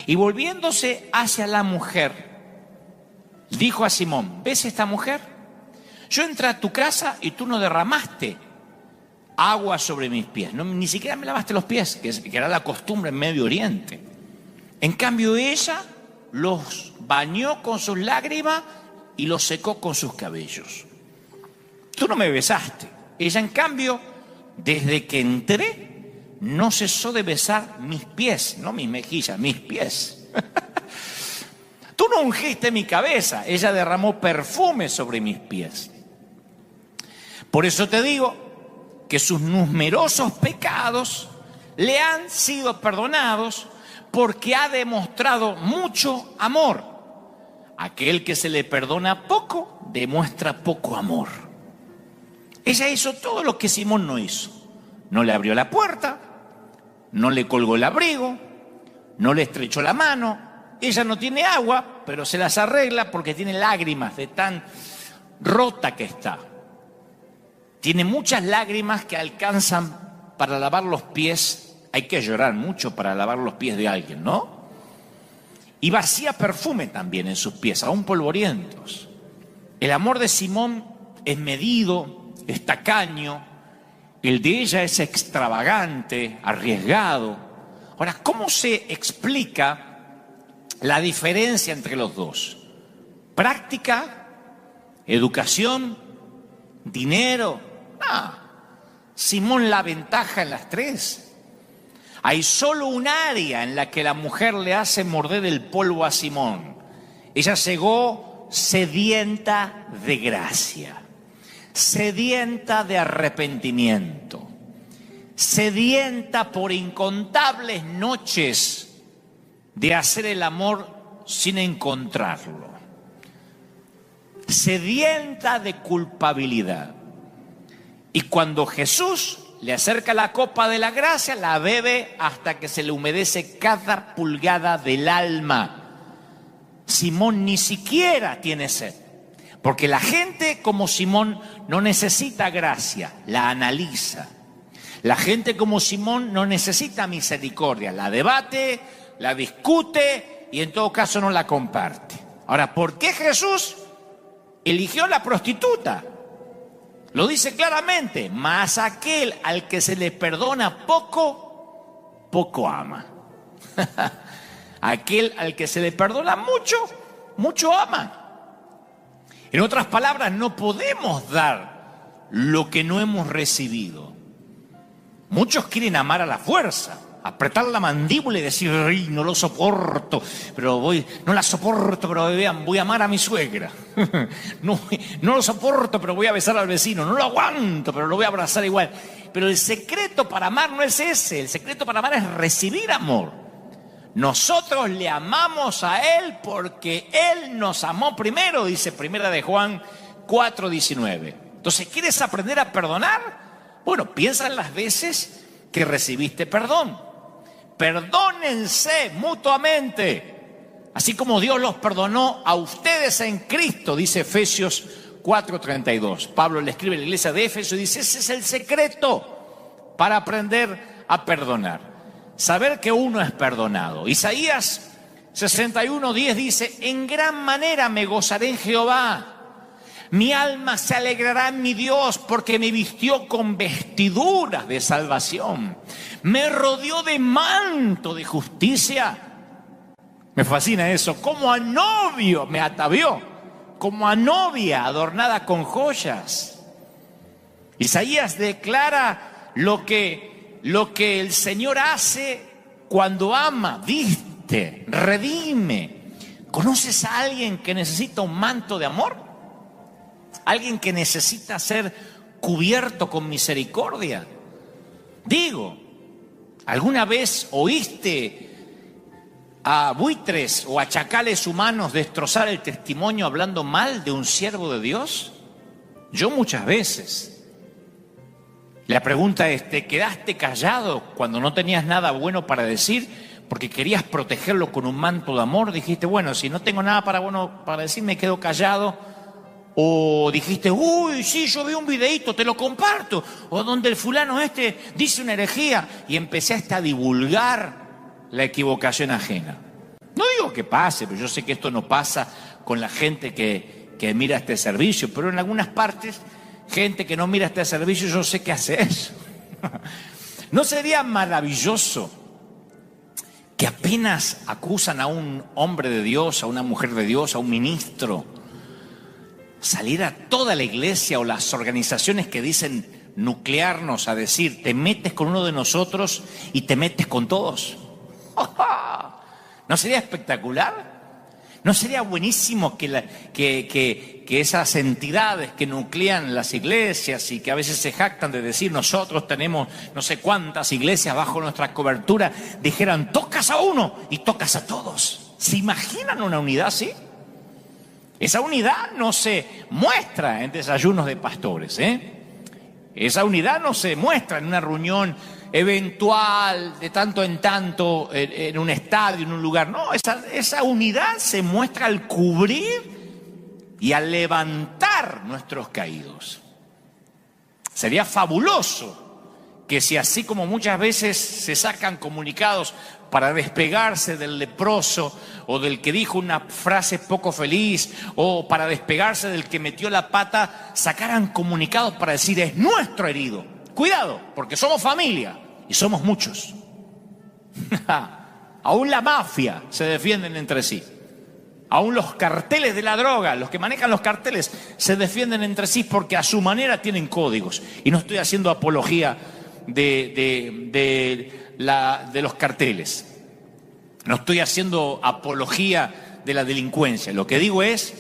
Y volviéndose hacia la mujer, dijo a Simón: ¿ves esta mujer? Yo entré a tu casa y tú no derramaste agua sobre mis pies, ni siquiera me lavaste los pies, que era la costumbre en Medio Oriente. En cambio ella los bañó con sus lágrimas y los secó con sus cabellos. Tú no me besaste. Ella, en cambio, desde que entré, no cesó de besar mis pies, no mis mejillas, mis pies. Tú no ungiste mi cabeza, ella derramó perfume sobre mis pies. Por eso te digo que sus numerosos pecados le han sido perdonados, porque ha demostrado mucho amor. Aquel que se le perdona poco, demuestra poco amor. Ella hizo todo lo que Simón no hizo. No le abrió la puerta, no le colgó el abrigo, no le estrechó la mano. Ella no tiene agua, pero se las arregla porque tiene lágrimas de tan rota que está. Tiene muchas lágrimas que alcanzan para lavar los pies. Hay que llorar mucho para lavar los pies de alguien, ¿no? Y vacía perfume también en sus pies, aún polvorientos. El amor de Simón es medido, es tacaño. El de ella es extravagante, arriesgado. Ahora, ¿cómo se explica la diferencia entre los dos? ¿Práctica? ¿Educación? ¿Dinero? Simón la aventaja en las tres. Hay solo un área en la que la mujer le hace morder el polvo a Simón. Ella llegó sedienta de gracia, sedienta de arrepentimiento, sedienta por incontables noches de hacer el amor sin encontrarlo, sedienta de culpabilidad. Y cuando Jesús le acerca la copa de la gracia, la bebe hasta que se le humedece cada pulgada del alma. Simón ni siquiera tiene sed, porque la gente como Simón no necesita gracia, la analiza. La gente como Simón no necesita misericordia, la debate, la discute y en todo caso no la comparte. Ahora, ¿por qué Jesús eligió la prostituta? Lo dice claramente: mas aquel al que se le perdona poco, poco ama. Aquel al que se le perdona mucho, mucho ama. En otras palabras, no podemos dar lo que no hemos recibido. Muchos quieren amar a la fuerza, apretar la mandíbula y decir: ay, no lo soporto, pero no la soporto, pero vean, voy a amar a mi suegra. No lo soporto, pero voy a besar al vecino. No lo aguanto, pero lo voy a abrazar igual. Pero el secreto para amar no es ese. El secreto para amar es recibir amor. Nosotros le amamos a Él porque Él nos amó primero, dice 1 de Juan 4:19. Entonces, ¿quieres aprender a perdonar? Bueno, piensa en las veces que recibiste perdón. Perdónense mutuamente, así como Dios los perdonó a ustedes en Cristo, dice Efesios 4:32. Pablo le escribe a la iglesia de Éfeso y dice: ese es el secreto para aprender a perdonar, saber que uno es perdonado. Isaías 61:10 dice: en gran manera me gozaré en Jehová. Mi alma se alegrará en mi Dios, porque me vistió con vestiduras de salvación. Me rodeó de manto de justicia. Me fascina eso. Como a novio me atavió, como a novia adornada con joyas. Isaías declara lo que el Señor hace cuando ama, viste, redime. ¿Conoces a alguien que necesita un manto de amor? ¿Alguien que necesita ser cubierto con misericordia? Digo, ¿alguna vez oíste a buitres o a chacales humanos destrozar el testimonio hablando mal de un siervo de Dios? Yo muchas veces. La pregunta es: ¿te quedaste callado cuando no tenías nada bueno para decir porque querías protegerlo con un manto de amor? Dijiste: bueno, si no tengo nada bueno para decir, me quedo callado. O dijiste: uy, sí, yo vi un videíto, te lo comparto. O donde el fulano dice una herejía. Y empezaste a divulgar la equivocación ajena. que pase, pero yo sé que esto no pasa con la gente que mira este servicio, pero en algunas partes, gente que no mira este servicio, yo sé que hace eso. ¿No sería maravilloso que apenas acusan a un hombre de Dios, a una mujer de Dios, a un ministro, salir a toda la iglesia o las organizaciones que dicen nuclearnos a decir, te metes con uno de nosotros y te metes con todos? ¿No sería espectacular? ¿No sería buenísimo que esas entidades que nuclean las iglesias y que a veces se jactan de decir nosotros tenemos no sé cuántas iglesias bajo nuestra cobertura, dijeran tocas a uno y tocas a todos? ¿Se imaginan una unidad así? Esa unidad no se muestra en desayunos de pastores, ¿eh? Esa unidad no se muestra en una reunión eventual, de tanto en tanto, en un estadio, en un lugar. No, esa unidad se muestra al cubrir y al levantar nuestros caídos. Sería fabuloso que si así como muchas veces se sacan comunicados para despegarse del leproso o del que dijo una frase poco feliz o para despegarse del que metió la pata, sacaran comunicados para decir es nuestro herido. Cuidado, porque somos familia y somos muchos. Aún la mafia se defienden entre sí. Aún los carteles de la droga, los que manejan los carteles, se defienden entre sí porque a su manera tienen códigos. Y no estoy haciendo apología de los carteles. No estoy haciendo apología de la delincuencia. Lo que digo es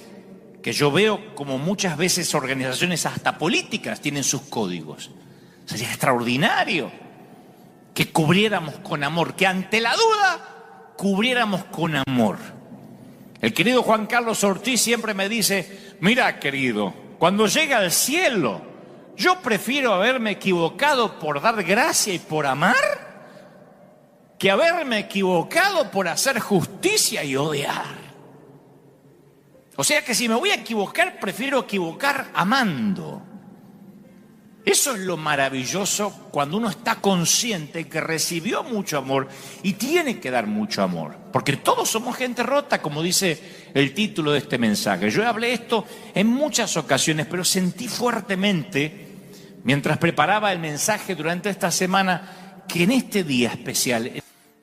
que yo veo como muchas veces organizaciones hasta políticas tienen sus códigos. Sería extraordinario que cubriéramos con amor, que ante la duda cubriéramos con amor. El querido Juan Carlos Ortiz siempre me dice, mira querido, cuando llegue al cielo, yo prefiero haberme equivocado por dar gracia y por amar, que haberme equivocado por hacer justicia y odiar. O sea que si me voy a equivocar, prefiero equivocar amando. Eso es lo maravilloso cuando uno está consciente que recibió mucho amor y tiene que dar mucho amor. Porque todos somos gente rota, como dice el título de este mensaje. Yo hablé esto en muchas ocasiones, pero sentí fuertemente, mientras preparaba el mensaje durante esta semana, que en este día especial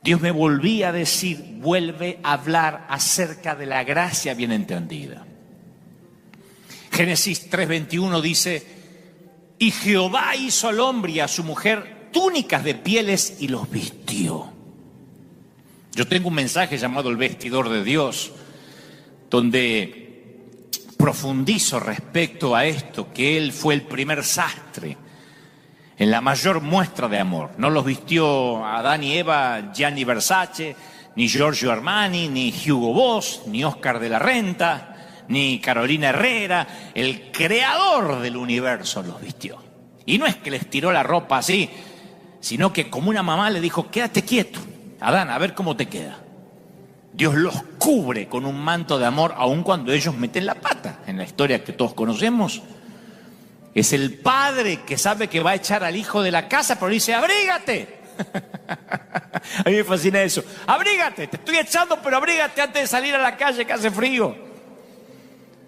Dios me volvía a decir, vuelve a hablar acerca de la gracia bien entendida. Génesis 3:21 dice, y Jehová hizo al hombre y a su mujer túnicas de pieles y los vistió. Yo tengo un mensaje llamado El Vestidor de Dios, donde profundizo respecto a esto, que Él fue el primer sastre en la mayor muestra de amor. No los vistió Adán y Eva Gianni Versace, ni Giorgio Armani, ni Hugo Boss, ni Oscar de la Renta, ni Carolina Herrera. El creador del universo los vistió. Y no es que les tiró la ropa así, sino que como una mamá le dijo, quédate quieto, Adán, a ver cómo te queda. Dios los cubre con un manto de amor, aun cuando ellos meten la pata. En la historia que todos conocemos, es el padre que sabe que va a echar al hijo de la casa, pero dice, abrígate. A mí me fascina eso. Abrígate, te estoy echando, pero abrígate antes de salir a la calle que hace frío.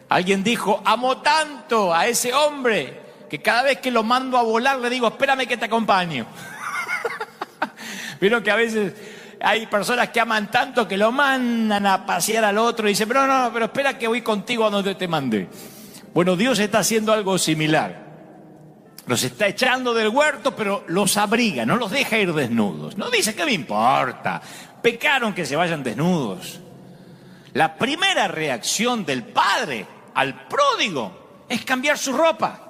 Alguien dijo, amo tanto a ese hombre que cada vez que lo mando a volar le digo, espérame que te acompaño. Vieron que a veces hay personas que aman tanto que lo mandan a pasear al otro y dicen, pero espera que voy contigo a donde te mandé. Bueno, Dios está haciendo algo similar. Los está echando del huerto, pero los abriga, no los deja ir desnudos. No dice, ¿qué me importa? Pecaron que se vayan desnudos. La primera reacción del padre al pródigo es cambiar su ropa.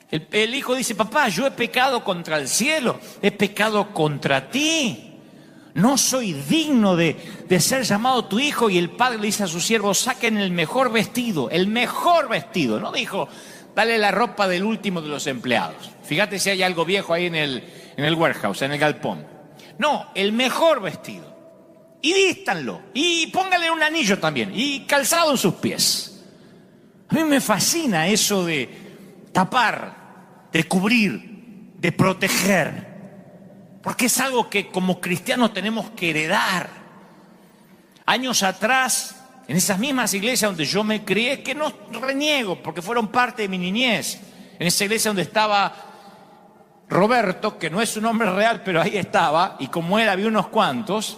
El hijo dice, papá, yo he pecado contra el cielo, he pecado contra ti. No soy digno de ser llamado tu hijo. Y el padre le dice a sus siervos, saquen el mejor vestido, el mejor vestido. No dijo, dale la ropa del último de los empleados. Fíjate si hay algo viejo ahí en el warehouse, en el galpón. No, el mejor vestido. Y vístanlo. Y póngale un anillo también. Y calzado en sus pies. A mí me fascina eso de tapar, de cubrir, de proteger. Porque es algo que como cristianos tenemos que heredar. Años atrás, en esas mismas iglesias donde yo me crié, que no reniego porque fueron parte de mi niñez, en esa iglesia donde estaba Roberto, que no es su nombre real, pero ahí estaba, y como él había unos cuantos,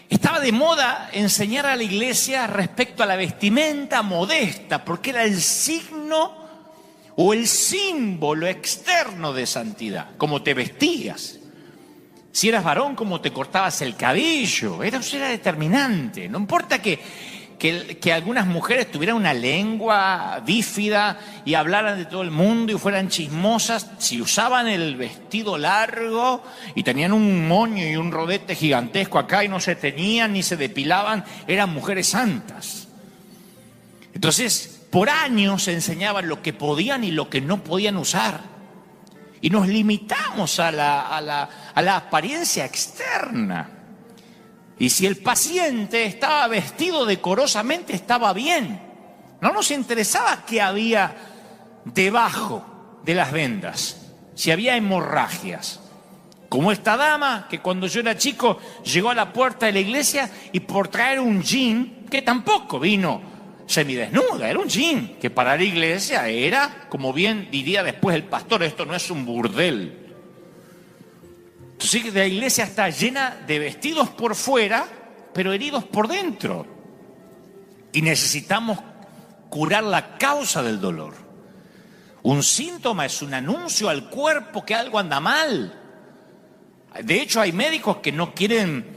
estaba de moda enseñar a la iglesia respecto a la vestimenta modesta, porque era el signo o el símbolo externo de santidad, cómo te vestías. Si eras varón, cómo te cortabas el cabello, eso era determinante. No importa que algunas mujeres tuvieran una lengua bífida y hablaran de todo el mundo y fueran chismosas, si usaban el vestido largo y tenían un moño y un rodete gigantesco acá y no se teñían ni se depilaban, eran mujeres santas. Entonces, por años se enseñaban lo que podían y lo que no podían usar. Y nos limitamos a la apariencia externa. Y si el paciente estaba vestido decorosamente, estaba bien. No nos interesaba qué había debajo de las vendas, si había hemorragias. Como esta dama que cuando yo era chico llegó a la puerta de la iglesia y por traer un jean, que tampoco vino semidesnuda, era un jean, que para la iglesia era, como bien diría después el pastor, esto no es un burdel. Entonces la iglesia está llena de vestidos por fuera, pero heridos por dentro. Y necesitamos curar la causa del dolor. Un síntoma es un anuncio al cuerpo que algo anda mal. De hecho, hay médicos que no quieren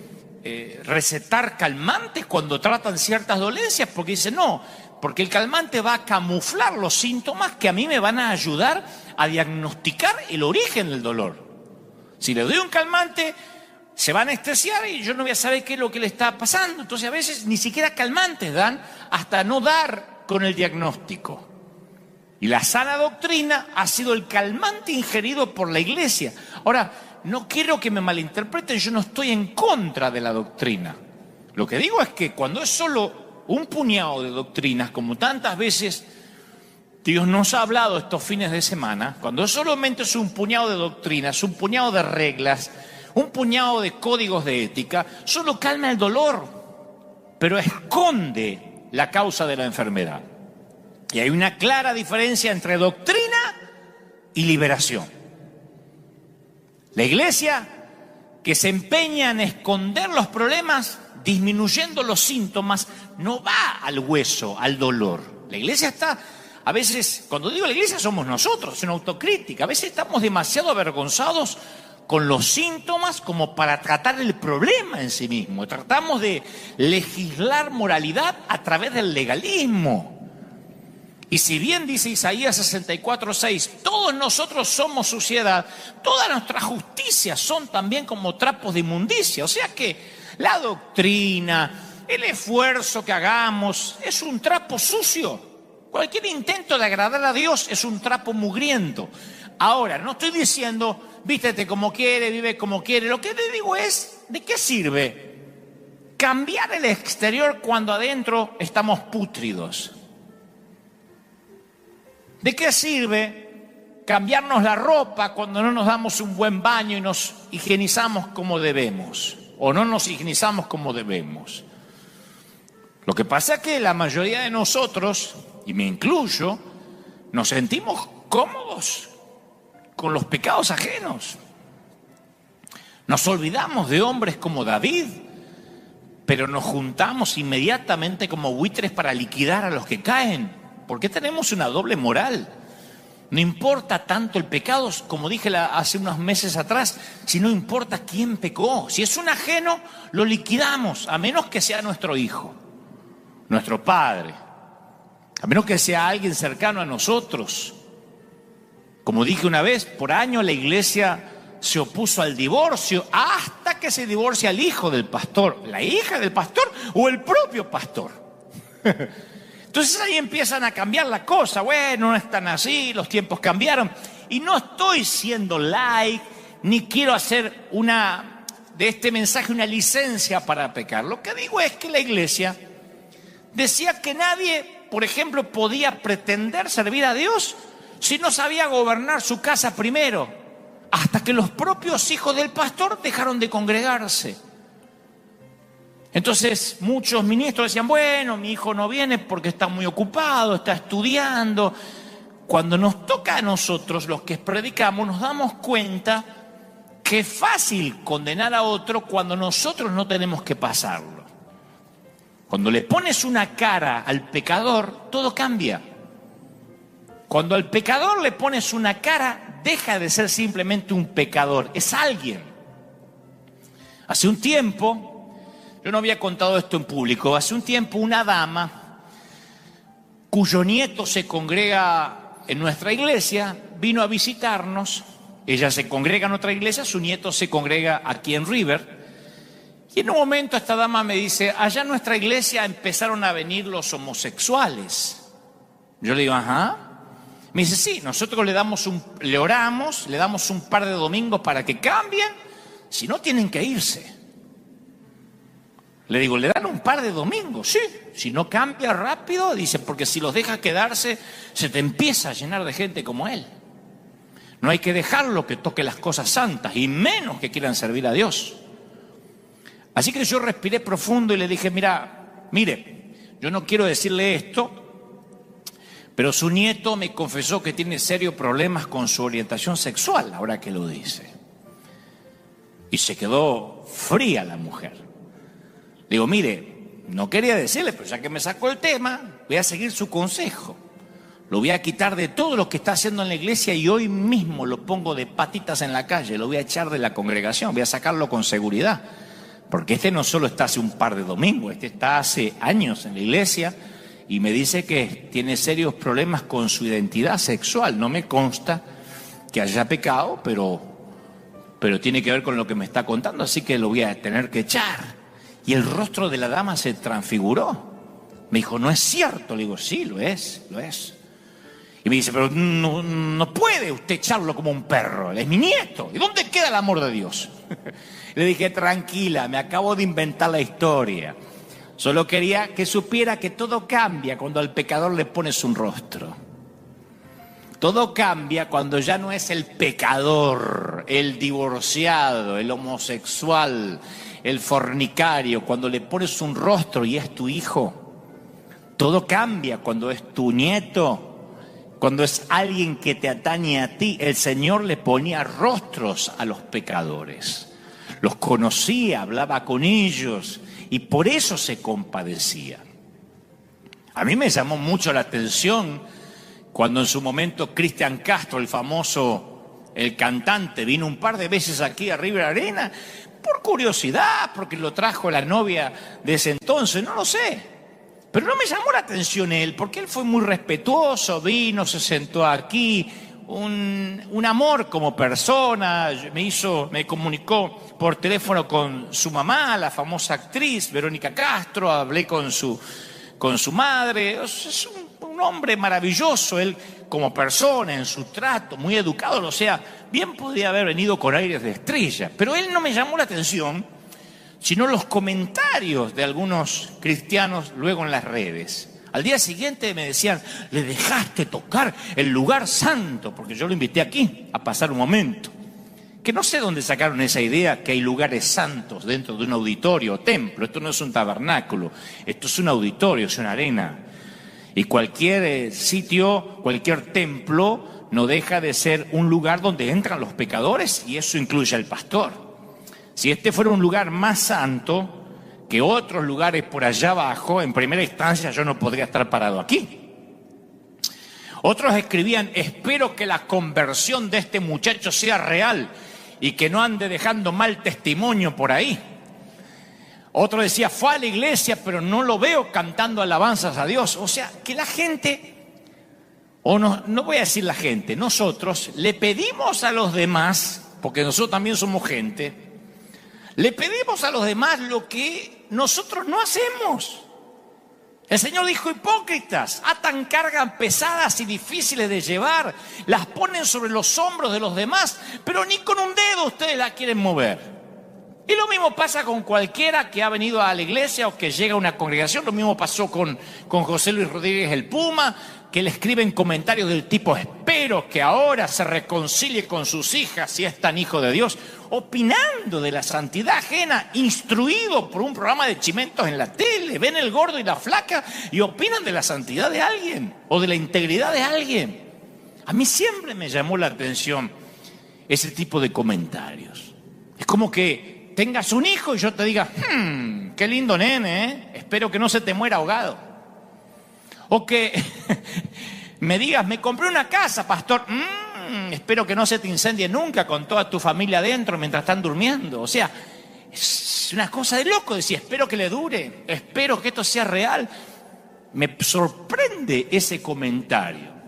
recetar calmantes cuando tratan ciertas dolencias, porque dicen no, porque el calmante va a camuflar los síntomas que a mí me van a ayudar a diagnosticar el origen del dolor. Si le doy un calmante, se va a anestesiar y yo no voy a saber qué es lo que le está pasando. Entonces a veces ni siquiera calmantes dan hasta no dar con el diagnóstico. Y la sana doctrina ha sido el calmante ingerido por la iglesia. Ahora, no quiero que me malinterpreten, yo no estoy en contra de la doctrina. Lo que digo es que cuando es solo un puñado de doctrinas, como tantas veces Dios nos ha hablado estos fines de semana, cuando solamente es un puñado de doctrinas, un puñado de reglas, un puñado de códigos de ética, solo calma el dolor, pero esconde la causa de la enfermedad. Y hay una clara diferencia entre doctrina y liberación. La iglesia que se empeña en esconder los problemas, disminuyendo los síntomas, no va al hueso, al dolor. La iglesia está, a veces, cuando digo la iglesia somos nosotros, es una autocrítica. A veces estamos demasiado avergonzados con los síntomas como para tratar el problema en sí mismo. Tratamos de legislar moralidad a través del legalismo. Y si bien dice Isaías 64:6, todos nosotros somos suciedad, todas nuestras justicias son también como trapos de inmundicia. O sea que la doctrina, el esfuerzo que hagamos es un trapo sucio. Cualquier intento de agradar a Dios es un trapo mugriento. Ahora, no estoy diciendo, vístete como quiere, vive como quiere. Lo que te digo es, ¿de qué sirve cambiar el exterior cuando adentro estamos pútridos? ¿De qué sirve cambiarnos la ropa cuando no nos damos un buen baño y nos higienizamos como debemos? O no nos higienizamos como debemos. Lo que pasa es que la mayoría de nosotros, y me incluyo, nos sentimos cómodos con los pecados ajenos. Nos olvidamos de hombres como David, pero nos juntamos inmediatamente como buitres para liquidar a los que caen. ¿Por qué tenemos una doble moral? No importa tanto el pecado, como dije hace unos meses atrás, si no importa quién pecó. Si es un ajeno, lo liquidamos, a menos que sea nuestro hijo, nuestro padre, a menos que sea alguien cercano a nosotros. Como dije una vez, por años la iglesia se opuso al divorcio hasta que se divorcia el hijo del pastor, la hija del pastor o el propio pastor. Entonces ahí empiezan a cambiar la cosa. Bueno, no es tan así, los tiempos cambiaron. Y no estoy siendo light, ni quiero hacer de este mensaje una licencia para pecar. Lo que digo es que la iglesia decía que nadie, por ejemplo, podía pretender servir a Dios si no sabía gobernar su casa primero, hasta que los propios hijos del pastor dejaron de congregarse. Entonces muchos ministros decían, bueno, mi hijo no viene porque está muy ocupado, está estudiando. Cuando nos toca a nosotros, los que predicamos, nos damos cuenta que es fácil condenar a otro cuando nosotros no tenemos que pasarlo. Cuando le pones una cara al pecador, todo cambia. Cuando al pecador le pones una cara, deja de ser simplemente un pecador, es alguien. Hace un tiempo, yo no había contado esto en público, hace un tiempo una dama cuyo nieto se congrega en nuestra iglesia vino a visitarnos. Ella se congrega en otra iglesia, su nieto se congrega aquí en River. Y en un momento esta dama me dice, allá en nuestra iglesia empezaron a venir los homosexuales. Yo le digo, ajá. Me dice, sí, nosotros le oramos, le damos un par de domingos para que cambien, si no tienen que irse. Le digo, ¿le dan un par de domingos? Sí, si no cambia rápido, dice, porque si los dejas quedarse, se te empieza a llenar de gente como él. No hay que dejarlo que toque las cosas santas, y menos que quieran servir a Dios. Así que yo respiré profundo y le dije, mire, yo no quiero decirle esto, pero su nieto me confesó que tiene serios problemas con su orientación sexual, ahora que lo dice. Y se quedó fría la mujer. Digo, mire, no quería decirle, pero ya que me sacó el tema, voy a seguir su consejo. Lo voy a quitar de todo lo que está haciendo en la iglesia y hoy mismo lo pongo de patitas en la calle, lo voy a echar de la congregación, voy a sacarlo con seguridad. Porque este no solo está hace un par de domingos, este está hace años en la iglesia y me dice que tiene serios problemas con su identidad sexual. No me consta que haya pecado, pero tiene que ver con lo que me está contando, así que lo voy a tener que echar. Y el rostro de la dama se transfiguró. Me dijo, ¿no es cierto? Le digo, sí, lo es. Y me dice, pero no puede usted echarlo como un perro, él es mi nieto. ¿Y dónde queda el amor de Dios? Le dije, tranquila, me acabo de inventar la historia. Solo quería que supiera que todo cambia cuando al pecador le pones un rostro. Todo cambia cuando ya no es el pecador, el divorciado, el homosexual, el fornicario, cuando le pones un rostro y es tu hijo. Todo cambia cuando es tu nieto, cuando es alguien que te atañe a ti. El Señor le ponía rostros a los pecadores. Los conocía, hablaba con ellos y por eso se compadecía. A mí me llamó mucho la atención cuando en su momento Cristian Castro, el famoso, el cantante, vino un par de veces aquí a River Arena por curiosidad, porque lo trajo la novia de ese entonces, no lo sé. Pero no me llamó la atención él, porque él fue muy respetuoso, vino, se sentó aquí, un amor como persona, me comunicó por teléfono con su mamá, la famosa actriz Verónica Castro, hablé con su madre. Es un hombre maravilloso, él como persona, en su trato, muy educado, o sea, bien podía haber venido con aires de estrella, pero él no me llamó la atención, sino los comentarios de algunos cristianos luego en las redes. Al día siguiente me decían, le dejaste tocar el lugar santo, porque yo lo invité aquí a pasar un momento. Que no sé dónde sacaron esa idea que hay lugares santos dentro de un auditorio o templo. Esto no es un tabernáculo, esto es un auditorio, es una arena. Y cualquier sitio, cualquier templo no deja de ser un lugar donde entran los pecadores y eso incluye al pastor. Si este fuera un lugar más santo que otros lugares por allá abajo, en primera instancia yo no podría estar parado aquí. Otros escribían, espero que la conversión de este muchacho sea real y que no ande dejando mal testimonio por ahí. Otro decía, fue a la iglesia pero no lo veo cantando alabanzas a Dios. O sea, que la gente, o no voy a decir la gente, nosotros le pedimos a los demás, porque nosotros también somos gente, le pedimos a los demás lo que nosotros no hacemos. El Señor dijo, hipócritas, atan cargas pesadas y difíciles de llevar, las ponen sobre los hombros de los demás, pero ni con un dedo ustedes la quieren mover. Y lo mismo pasa con cualquiera que ha venido a la iglesia o que llega a una congregación. Lo mismo pasó con José Luis Rodríguez el Puma, que le escriben comentarios del tipo: espero que ahora se reconcilie con sus hijas si es tan hijo de Dios, opinando de la santidad ajena, instruido por un programa de chimentos en la tele. Ven el gordo y la flaca y opinan de la santidad de alguien o de la integridad de alguien. A mí siempre me llamó la atención ese tipo de comentarios. Es como que tengas un hijo y yo te diga: qué lindo nene, ¿eh? Espero que no se te muera ahogado. O que me digas: me compré una casa, pastor. Espero que no se te incendie nunca con toda tu familia adentro mientras están durmiendo. O sea, es una cosa de loco decir: espero que le dure, espero que esto sea real. Me sorprende ese comentario.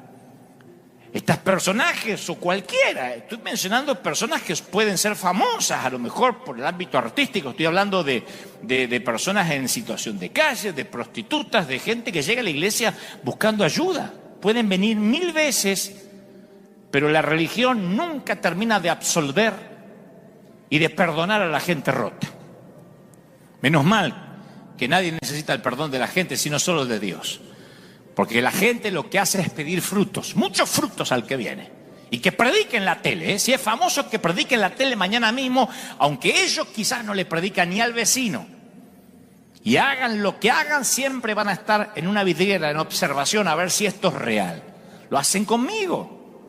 Estos personajes o cualquiera, estoy mencionando personas que pueden ser famosas a lo mejor por el ámbito artístico, estoy hablando de personas en situación de calle, de prostitutas, de gente que llega a la iglesia buscando ayuda. Pueden venir 1000 veces, pero la religión nunca termina de absolver y de perdonar a la gente rota. Menos mal que nadie necesita el perdón de la gente, sino solo de Dios. Porque la gente lo que hace es pedir frutos, muchos frutos al que viene. Y que predique en la tele, ¿eh? Si es famoso, que predique en la tele mañana mismo, aunque ellos quizás no le predican ni al vecino. Y hagan lo que hagan, siempre van a estar en una vidriera, en observación, a ver si esto es real. Lo hacen conmigo.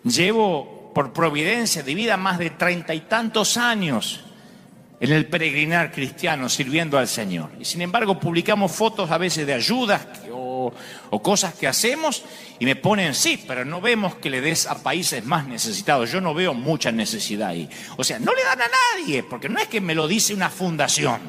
Llevo, por providencia de vida, más de 30 y tantos años en el peregrinar cristiano, sirviendo al Señor. Y sin embargo publicamos fotos a veces de ayudas o cosas que hacemos y me ponen: sí, pero no vemos que le des a países más necesitados. Yo no veo mucha necesidad ahí. O sea, no le dan a nadie, porque no es que me lo dice una fundación,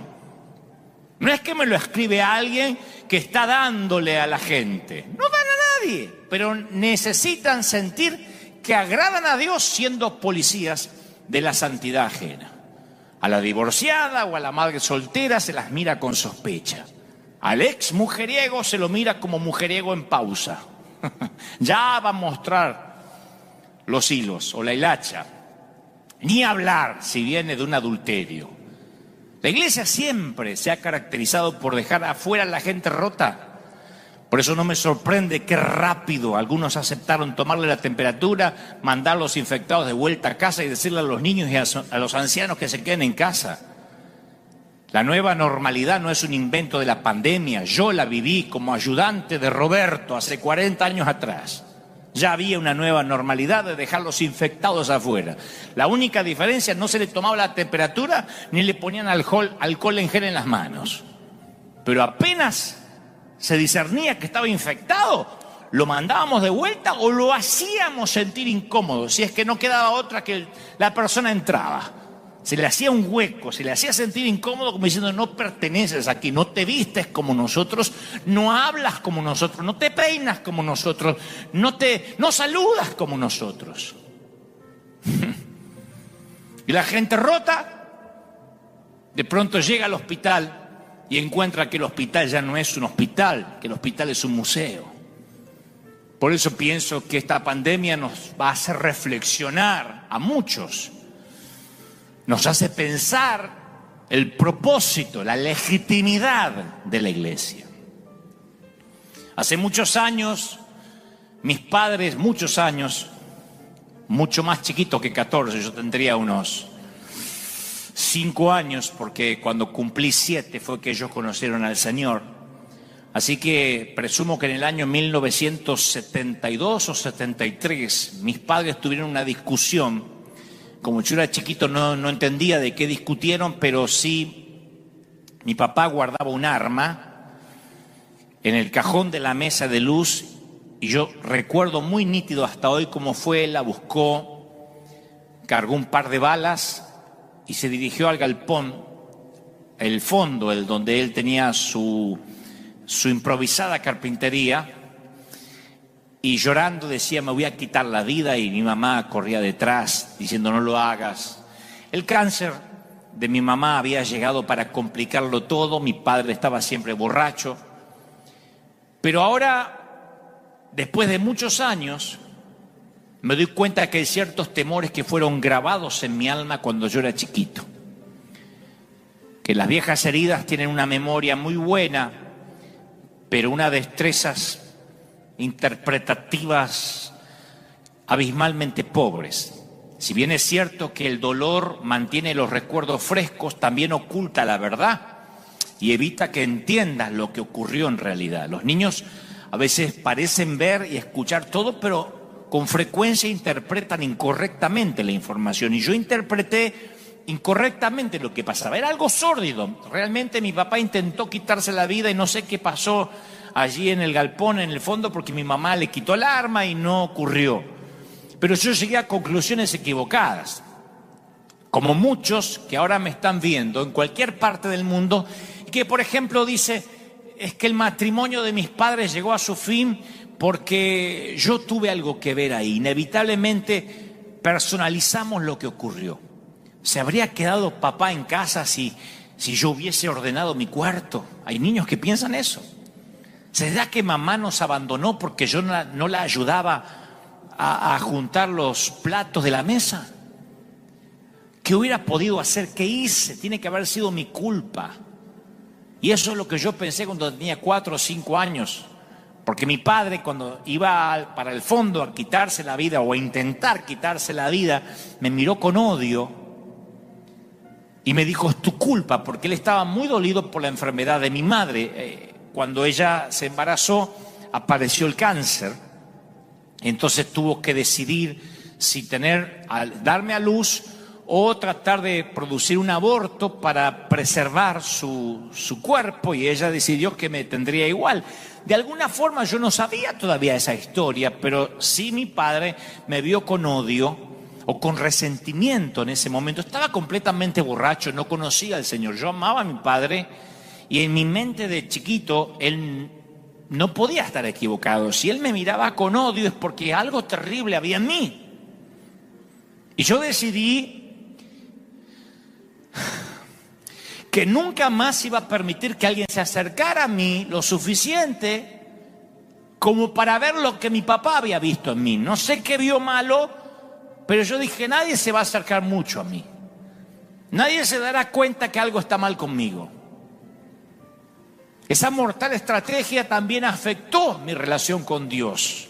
no es que me lo escribe alguien que está dándole a la gente. No dan a nadie, pero necesitan sentir que agradan a Dios siendo policías de la santidad ajena. A la divorciada o a la madre soltera se las mira con sospecha. Al ex mujeriego se lo mira como mujeriego en pausa. Ya va a mostrar los hilos o la hilacha. Ni hablar si viene de un adulterio. La iglesia siempre se ha caracterizado por dejar afuera a la gente rota. Por eso no me sorprende qué rápido algunos aceptaron tomarle la temperatura, mandar a los infectados de vuelta a casa y decirle a los niños y a los ancianos que se queden en casa. La nueva normalidad no es un invento de la pandemia. Yo la viví como ayudante de Roberto hace 40 años atrás. Ya había una nueva normalidad de dejar los infectados afuera. La única diferencia: no se le tomaba la temperatura ni le ponían alcohol en gel en las manos. Pero apenas se discernía que estaba infectado, lo mandábamos de vuelta o lo hacíamos sentir incómodo. Si es que no quedaba otra que la persona entraba, se le hacía un hueco, se le hacía sentir incómodo, como diciendo: no perteneces aquí, no te vistes como nosotros, no hablas como nosotros, no te peinas como nosotros, no saludas como nosotros. Y la gente rota de pronto llega al hospital y encuentra que el hospital ya no es un hospital, que el hospital es un museo. Por eso pienso que esta pandemia nos va a hacer reflexionar a muchos. Nos hace pensar el propósito, la legitimidad de la iglesia. Hace muchos años, mis padres, muchos años, mucho más chiquitos que 14, yo tendría unos 5 años, porque cuando cumplí 7 fue que ellos conocieron al Señor. Así que presumo que en el año 1972 o 73 mis padres tuvieron una discusión. Como yo era chiquito no entendía de qué discutieron, pero sí mi papá guardaba un arma en el cajón de la mesa de luz y yo recuerdo muy nítido hasta hoy cómo fue. La buscó, cargó un par de balas y se dirigió al galpón, el fondo, el donde él tenía su improvisada carpintería, y llorando decía: me voy a quitar la vida, y mi mamá corría detrás diciendo: no lo hagas. El cáncer de mi mamá había llegado para complicarlo todo, mi padre estaba siempre borracho, pero ahora, después de muchos años, me doy cuenta que hay ciertos temores que fueron grabados en mi alma cuando yo era chiquito. que las viejas heridas tienen una memoria muy buena, pero unas destrezas interpretativas abismalmente pobres. Si bien es cierto que el dolor mantiene los recuerdos frescos, también oculta la verdad y evita que entiendas lo que ocurrió en realidad. Los niños a veces parecen ver y escuchar todo, pero con frecuencia interpretan incorrectamente la información. Y yo interpreté incorrectamente lo que pasaba. Era algo sórdido. Realmente mi papá intentó quitarse la vida y no sé qué pasó allí en el galpón, en el fondo, porque mi mamá le quitó el arma y no ocurrió. Pero yo llegué a conclusiones equivocadas. Como muchos que ahora me están viendo en cualquier parte del mundo, que por ejemplo dice, es que el matrimonio de mis padres llegó a su fin porque yo tuve algo que ver ahí. Inevitablemente personalizamos lo que ocurrió. ¿Se habría quedado papá en casa si yo hubiese ordenado mi cuarto? Hay niños que piensan eso. ¿Será que mamá nos abandonó porque yo no la ayudaba a juntar los platos de la mesa? ¿Qué hubiera podido hacer? ¿Qué hice? Tiene que haber sido mi culpa. Y eso es lo que yo pensé cuando tenía 4 o 5 años. Porque mi padre, cuando iba para el fondo a quitarse la vida o a intentar quitarse la vida, me miró con odio y me dijo, es tu culpa, porque él estaba muy dolido por la enfermedad de mi madre. Cuando ella se embarazó, apareció el cáncer. Entonces tuvo que decidir si darme a luz o tratar de producir un aborto para preservar su cuerpo, y ella decidió que me tendría igual. De alguna forma yo no sabía todavía esa historia, pero sí mi padre me vio con odio o con resentimiento en ese momento. Estaba completamente borracho, no conocía al Señor. Yo amaba a mi padre y en mi mente de chiquito él no podía estar equivocado. Si él me miraba con odio es porque algo terrible había en mí. Y yo decidí que nunca más iba a permitir que alguien se acercara a mí lo suficiente como para ver lo que mi papá había visto en mí. No sé qué vio malo, pero yo dije, nadie se va a acercar mucho a mí. Nadie se dará cuenta que algo está mal conmigo. Esa mortal estrategia también afectó mi relación con Dios.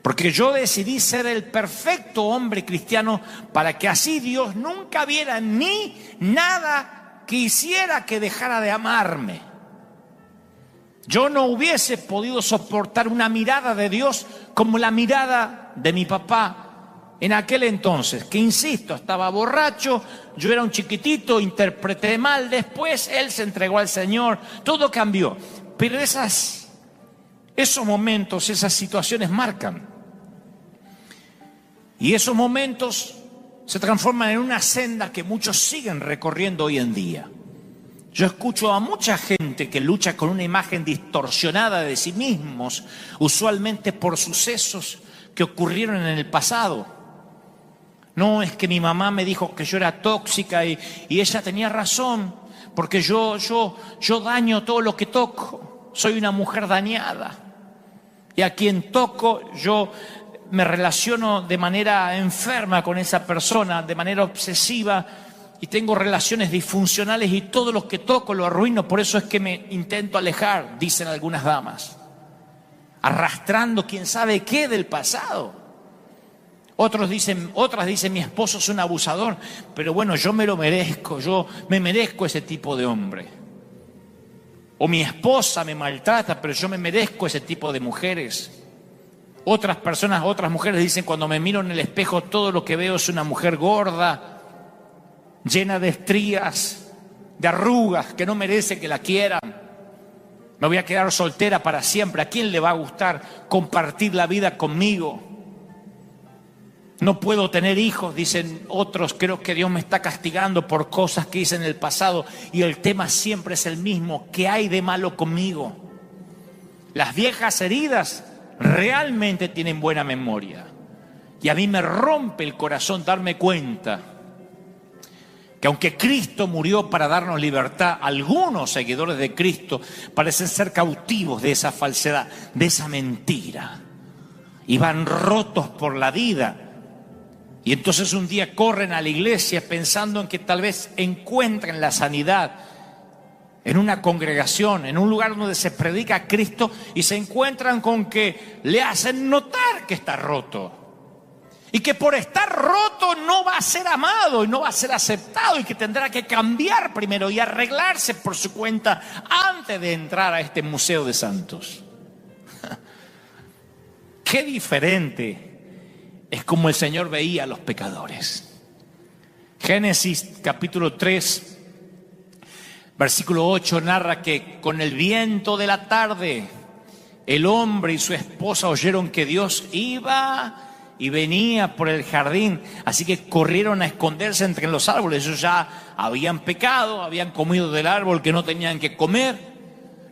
Porque yo decidí ser el perfecto hombre cristiano para que así Dios nunca viera en mí nada que hiciera que dejara de amarme. Yo no hubiese podido soportar una mirada de Dios como la mirada de mi papá en aquel entonces, que insisto, estaba borracho, yo era un chiquitito, interpreté mal, después él se entregó al Señor, todo cambió. Pero esos momentos, esas situaciones marcan. Y esos momentos se transforman en una senda que muchos siguen recorriendo hoy en día. Yo escucho a mucha gente que lucha con una imagen distorsionada de sí mismos, usualmente por sucesos que ocurrieron en el pasado. No, es que mi mamá me dijo que yo era tóxica y ella tenía razón, porque yo daño todo lo que toco. Soy una mujer dañada. Y a quien toco yo me relaciono de manera enferma con esa persona, de manera obsesiva, y tengo relaciones disfuncionales y todo lo que toco lo arruino. Por eso es que me intento alejar, dicen algunas damas, arrastrando quién sabe qué del pasado. Otras dicen, mi esposo es un abusador, pero bueno, yo me lo merezco, yo me merezco ese tipo de hombre. O mi esposa me maltrata, pero yo me merezco ese tipo de mujeres. Otras mujeres dicen, cuando me miro en el espejo, todo lo que veo es una mujer gorda, llena de estrías, de arrugas, que no merece que la quieran. Me voy a quedar soltera para siempre. ¿A quién le va a gustar compartir la vida conmigo? No puedo tener hijos, dicen otros. Creo que Dios me está castigando por cosas que hice en el pasado. Y el tema siempre es el mismo. ¿Qué hay de malo conmigo? Las viejas heridas realmente tienen buena memoria. Y a mí me rompe el corazón darme cuenta que aunque Cristo murió para darnos libertad, algunos seguidores de Cristo parecen ser cautivos de esa falsedad, de esa mentira. Y van rotos por la vida. Y entonces un día corren a la iglesia pensando en que tal vez encuentren la sanidad en una congregación, en un lugar donde se predica a Cristo, y se encuentran con que le hacen notar que está roto. Y que por estar roto no va a ser amado y no va a ser aceptado, y que tendrá que cambiar primero y arreglarse por su cuenta antes de entrar a este museo de santos. Qué diferente es como el Señor veía a los pecadores. Génesis capítulo 3, versículo 8 narra que con el viento de la tarde el hombre y su esposa oyeron que Dios iba y venía por el jardín, así que corrieron a esconderse entre los árboles. Ellos ya habían pecado, habían comido del árbol que no tenían que comer.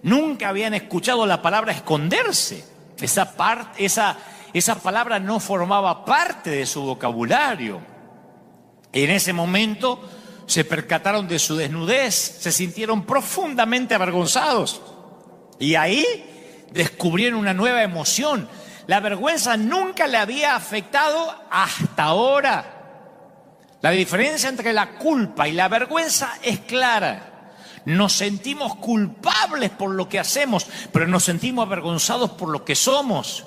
Nunca habían escuchado la palabra esconderse. Esa palabra no formaba parte de su vocabulario. En ese momento se percataron de su desnudez, se sintieron profundamente avergonzados. Y ahí descubrieron una nueva emoción. La vergüenza nunca le había afectado hasta ahora. La diferencia entre la culpa y la vergüenza es clara. Nos sentimos culpables por lo que hacemos, pero nos sentimos avergonzados por lo que somos.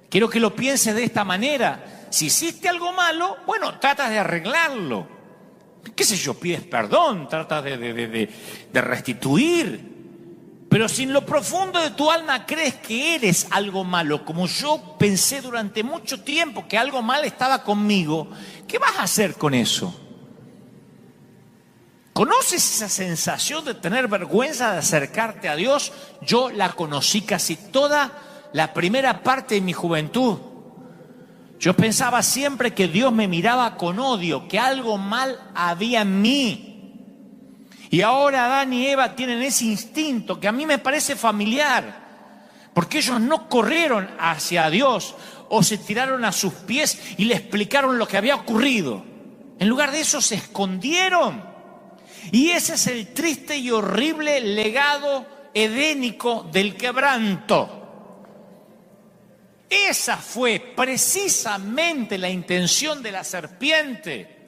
Quiero que lo pienses de esta manera. Si hiciste algo malo, bueno, tratas de arreglarlo. ¿Qué sé yo? Pides perdón, tratas de restituir. Pero si en lo profundo de tu alma crees que eres algo malo, como yo pensé durante mucho tiempo que algo mal estaba conmigo, ¿qué vas a hacer con eso? ¿Conoces esa sensación de tener vergüenza de acercarte a Dios? Yo la conocí casi toda la primera parte de mi juventud. Yo pensaba siempre que Dios me miraba con odio, que algo mal había en mí. Y ahora Adán y Eva tienen ese instinto que a mí me parece familiar, porque ellos no corrieron hacia Dios o se tiraron a sus pies y le explicaron lo que había ocurrido. En lugar de eso se escondieron. Y ese es el triste y horrible legado edénico del quebranto. Esa fue precisamente la intención de la serpiente.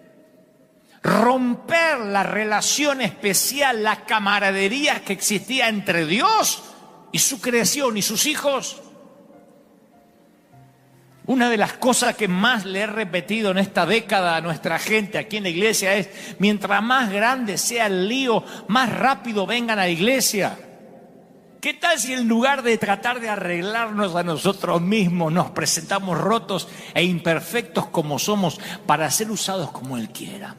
Romper la relación especial, la camaradería que existía entre Dios y su creación y sus hijos. Una de las cosas que más le he repetido en esta década a nuestra gente aquí en la iglesia es: mientras más grande sea el lío, más rápido vengan a la iglesia. ¿Qué tal si en lugar de tratar de arreglarnos a nosotros mismos, nos presentamos rotos e imperfectos como somos para ser usados como Él quiera?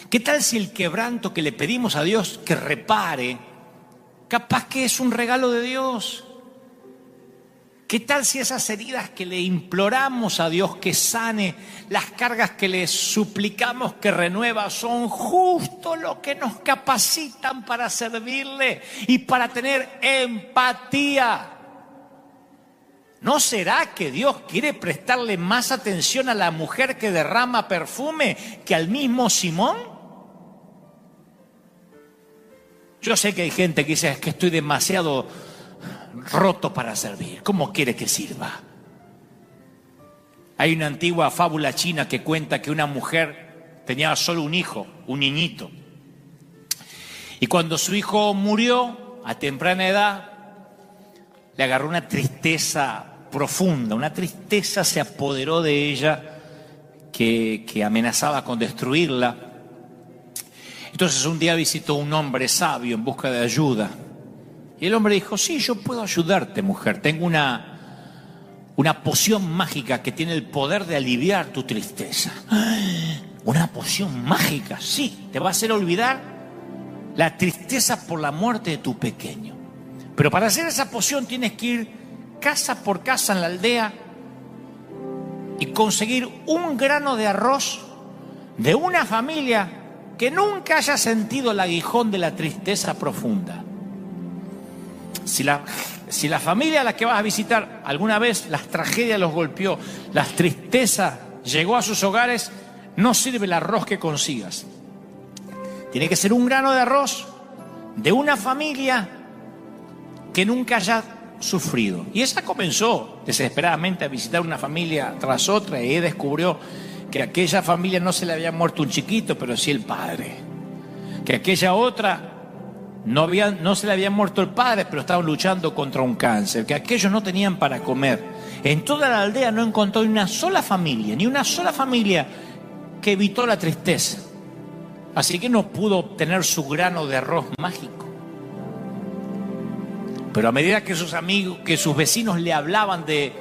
¿Qué tal si el quebranto que le pedimos a Dios que repare, capaz que es un regalo de Dios? ¿Qué tal si esas heridas que le imploramos a Dios que sane, las cargas que le suplicamos que renueva, son justo lo que nos capacitan para servirle y para tener empatía? ¿No será que Dios quiere prestarle más atención a la mujer que derrama perfume que al mismo Simón? Yo sé que hay gente que dice: es que estoy demasiado roto para servir. ¿Cómo quiere que sirva? Hay una antigua fábula china que cuenta que una mujer tenía solo un hijo, un niñito. Y cuando su hijo murió a temprana edad, le agarró una tristeza profunda, una tristeza se apoderó de ella que amenazaba con destruirla. Entonces un día visitó a un hombre sabio en busca de ayuda. Y el hombre dijo: sí, yo puedo ayudarte, mujer. Tengo una poción mágica que tiene el poder de aliviar tu tristeza. ¿Una poción mágica? Sí, te va a hacer olvidar la tristeza por la muerte de tu pequeño. Pero para hacer esa poción tienes que ir casa por casa en la aldea y conseguir un grano de arroz de una familia que nunca haya sentido el aguijón de la tristeza profunda. Si la familia a la que vas a visitar alguna vez las tragedias los golpeó, las tristezas llegó a sus hogares, no sirve el arroz que consigas. Tiene que ser un grano de arroz de una familia que nunca haya sufrido. Y ella comenzó desesperadamente a visitar una familia tras otra y ella descubrió que a aquella familia no se le había muerto un chiquito, pero sí el padre. Que a aquella otra no se le había muerto el padre, pero estaban luchando contra un cáncer. Que aquellos no tenían para comer. En toda la aldea no encontró ni una sola familia que evitó la tristeza. Así que no pudo obtener su grano de arroz mágico. Pero a medida que sus amigos, que sus vecinos le hablaban de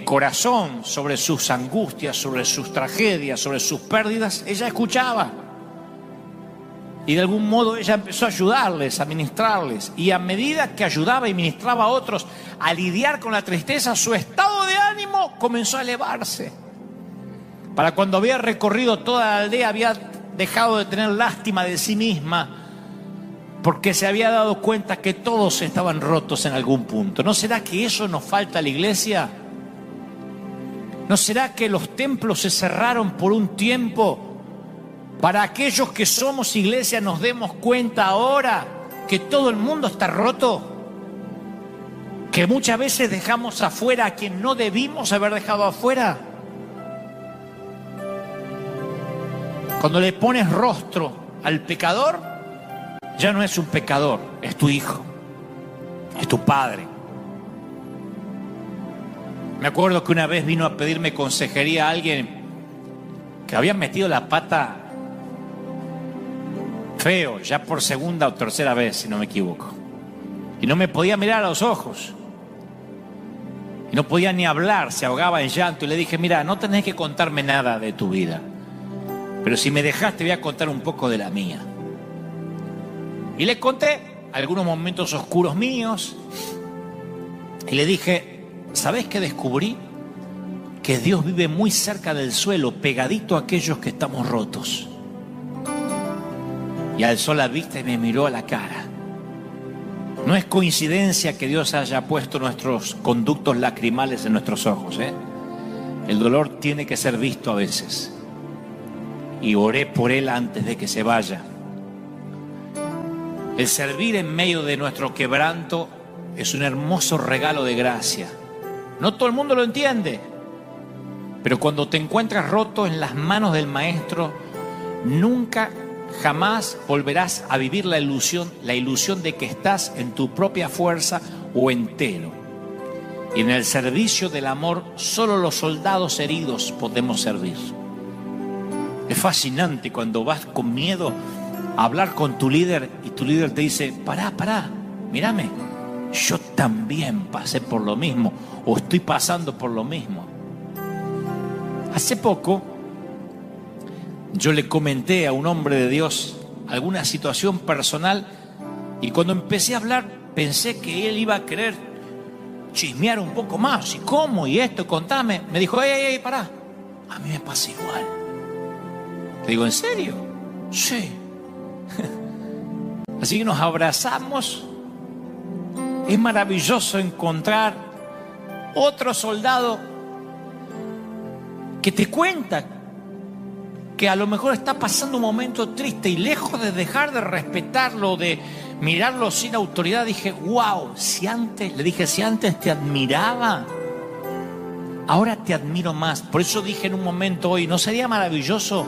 corazón sobre sus angustias, sobre sus tragedias, sobre sus pérdidas, ella escuchaba. Y de algún modo ella empezó a ayudarles, a ministrarles. Y a medida que ayudaba y ministraba a otros a lidiar con la tristeza, su estado de ánimo comenzó a elevarse. Para cuando había recorrido toda la aldea, había dejado de tener lástima de sí misma, porque se había dado cuenta que todos estaban rotos en algún punto. ¿No será que eso nos falta a la iglesia? ¿No será que los templos se cerraron por un tiempo para aquellos que somos iglesia nos demos cuenta ahora que todo el mundo está roto? Que muchas veces dejamos afuera a quien no debimos haber dejado afuera. Cuando le pones rostro al pecador, ya no es un pecador, es tu hijo, es tu padre. Me acuerdo que una vez vino a pedirme consejería a alguien que había metido la pata feo, ya por segunda o tercera vez, si no me equivoco. Y no me podía mirar a los ojos. Y no podía ni hablar, se ahogaba en llanto. Y le dije, mira, no tenés que contarme nada de tu vida. Pero si me dejás, te voy a contar un poco de la mía. Y le conté algunos momentos oscuros míos. Y le dije, ¿sabés qué descubrí? Que Dios vive muy cerca del suelo, pegadito a aquellos que estamos rotos. Y alzó la vista y me miró a la cara. No es coincidencia que Dios haya puesto nuestros conductos lacrimales en nuestros ojos, ¿eh? El dolor tiene que ser visto a veces. Y oré por él antes de que se vaya. El servir en medio de nuestro quebranto es un hermoso regalo de gracia. No todo el mundo lo entiende, pero cuando te encuentras roto en las manos del Maestro, nunca, jamás volverás a vivir la ilusión de que estás en tu propia fuerza o entero. Y en el servicio del amor, solo los soldados heridos podemos servir. Es fascinante cuando vas con miedo a hablar con tu líder y tu líder te dice, pará, mírame, yo también pasé por lo mismo o estoy pasando por lo mismo. Hace poco yo le comenté a un hombre de Dios alguna situación personal y cuando empecé a hablar pensé que él iba a querer chismear un poco más. ¿Y cómo? ¿Y esto? Contame. Me dijo, ey, pará, a mí me pasa igual. Le digo, ¿en serio? Sí. Así que nos abrazamos. Es maravilloso encontrar otro soldado que te cuenta que a lo mejor está pasando un momento triste y lejos de dejar de respetarlo, de mirarlo sin autoridad, dije, wow, si antes te admiraba, ahora te admiro más. Por eso dije en un momento hoy, ¿no sería maravilloso?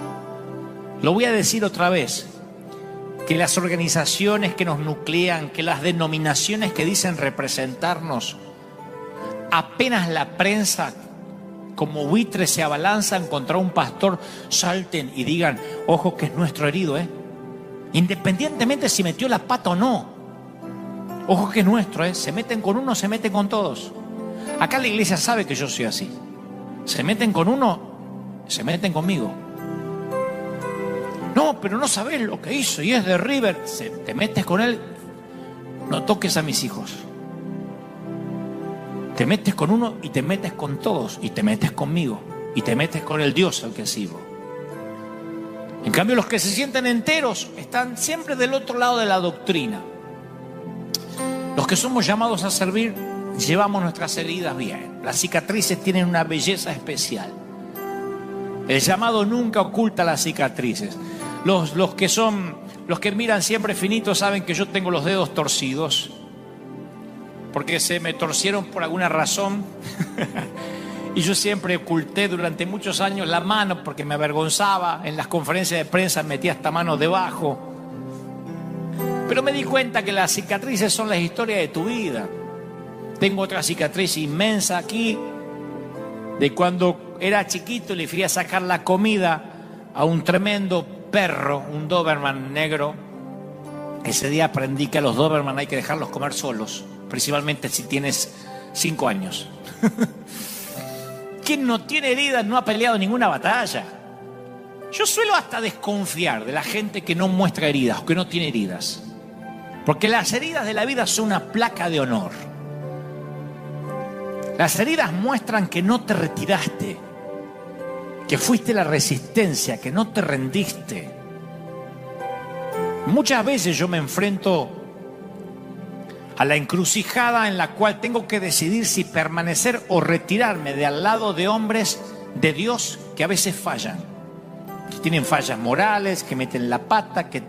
Lo voy a decir otra vez, que las organizaciones que nos nuclean, que las denominaciones que dicen representarnos, apenas la prensa como buitres se abalanzan contra un pastor, salten y digan, ojo que es nuestro herido, independientemente si metió la pata o no, ojo que es nuestro, se meten con uno, se meten con todos. Acá la iglesia sabe que yo soy así, se meten con uno, se meten conmigo. No, pero no sabés lo que hizo y es de River. Te metes con él, no toques a mis hijos. Te metes con uno y te metes con todos. Y te metes conmigo. Y te metes con el Dios al que sirvo. En cambio, los que se sienten enteros están siempre del otro lado de la doctrina. Los que somos llamados a servir, llevamos nuestras heridas bien. Las cicatrices tienen una belleza especial. El llamado nunca oculta las cicatrices. Los que miran siempre finito saben que yo tengo los dedos torcidos porque se me torcieron por alguna razón. Y yo siempre oculté durante muchos años la mano porque me avergonzaba. En las conferencias de prensa metía esta mano debajo. Pero me di cuenta que las cicatrices son las historias de tu vida. Tengo otra cicatriz inmensa aquí, de cuando era chiquito y le fui a sacar la comida a un tremendo perro, un Doberman negro. Ese día aprendí que a los Doberman hay que dejarlos comer solos, principalmente si tienes 5 años. ¿Quién no tiene heridas no ha peleado ninguna batalla? Yo suelo hasta desconfiar de la gente que no muestra heridas o que no tiene heridas, porque las heridas de la vida son una placa de honor. Las heridas muestran que no te retiraste, que fuiste la resistencia, que no te rendiste. Muchas veces yo me enfrento a la encrucijada en la cual tengo que decidir si permanecer o retirarme de al lado de hombres de Dios que a veces fallan, que tienen fallas morales, que meten la pata, que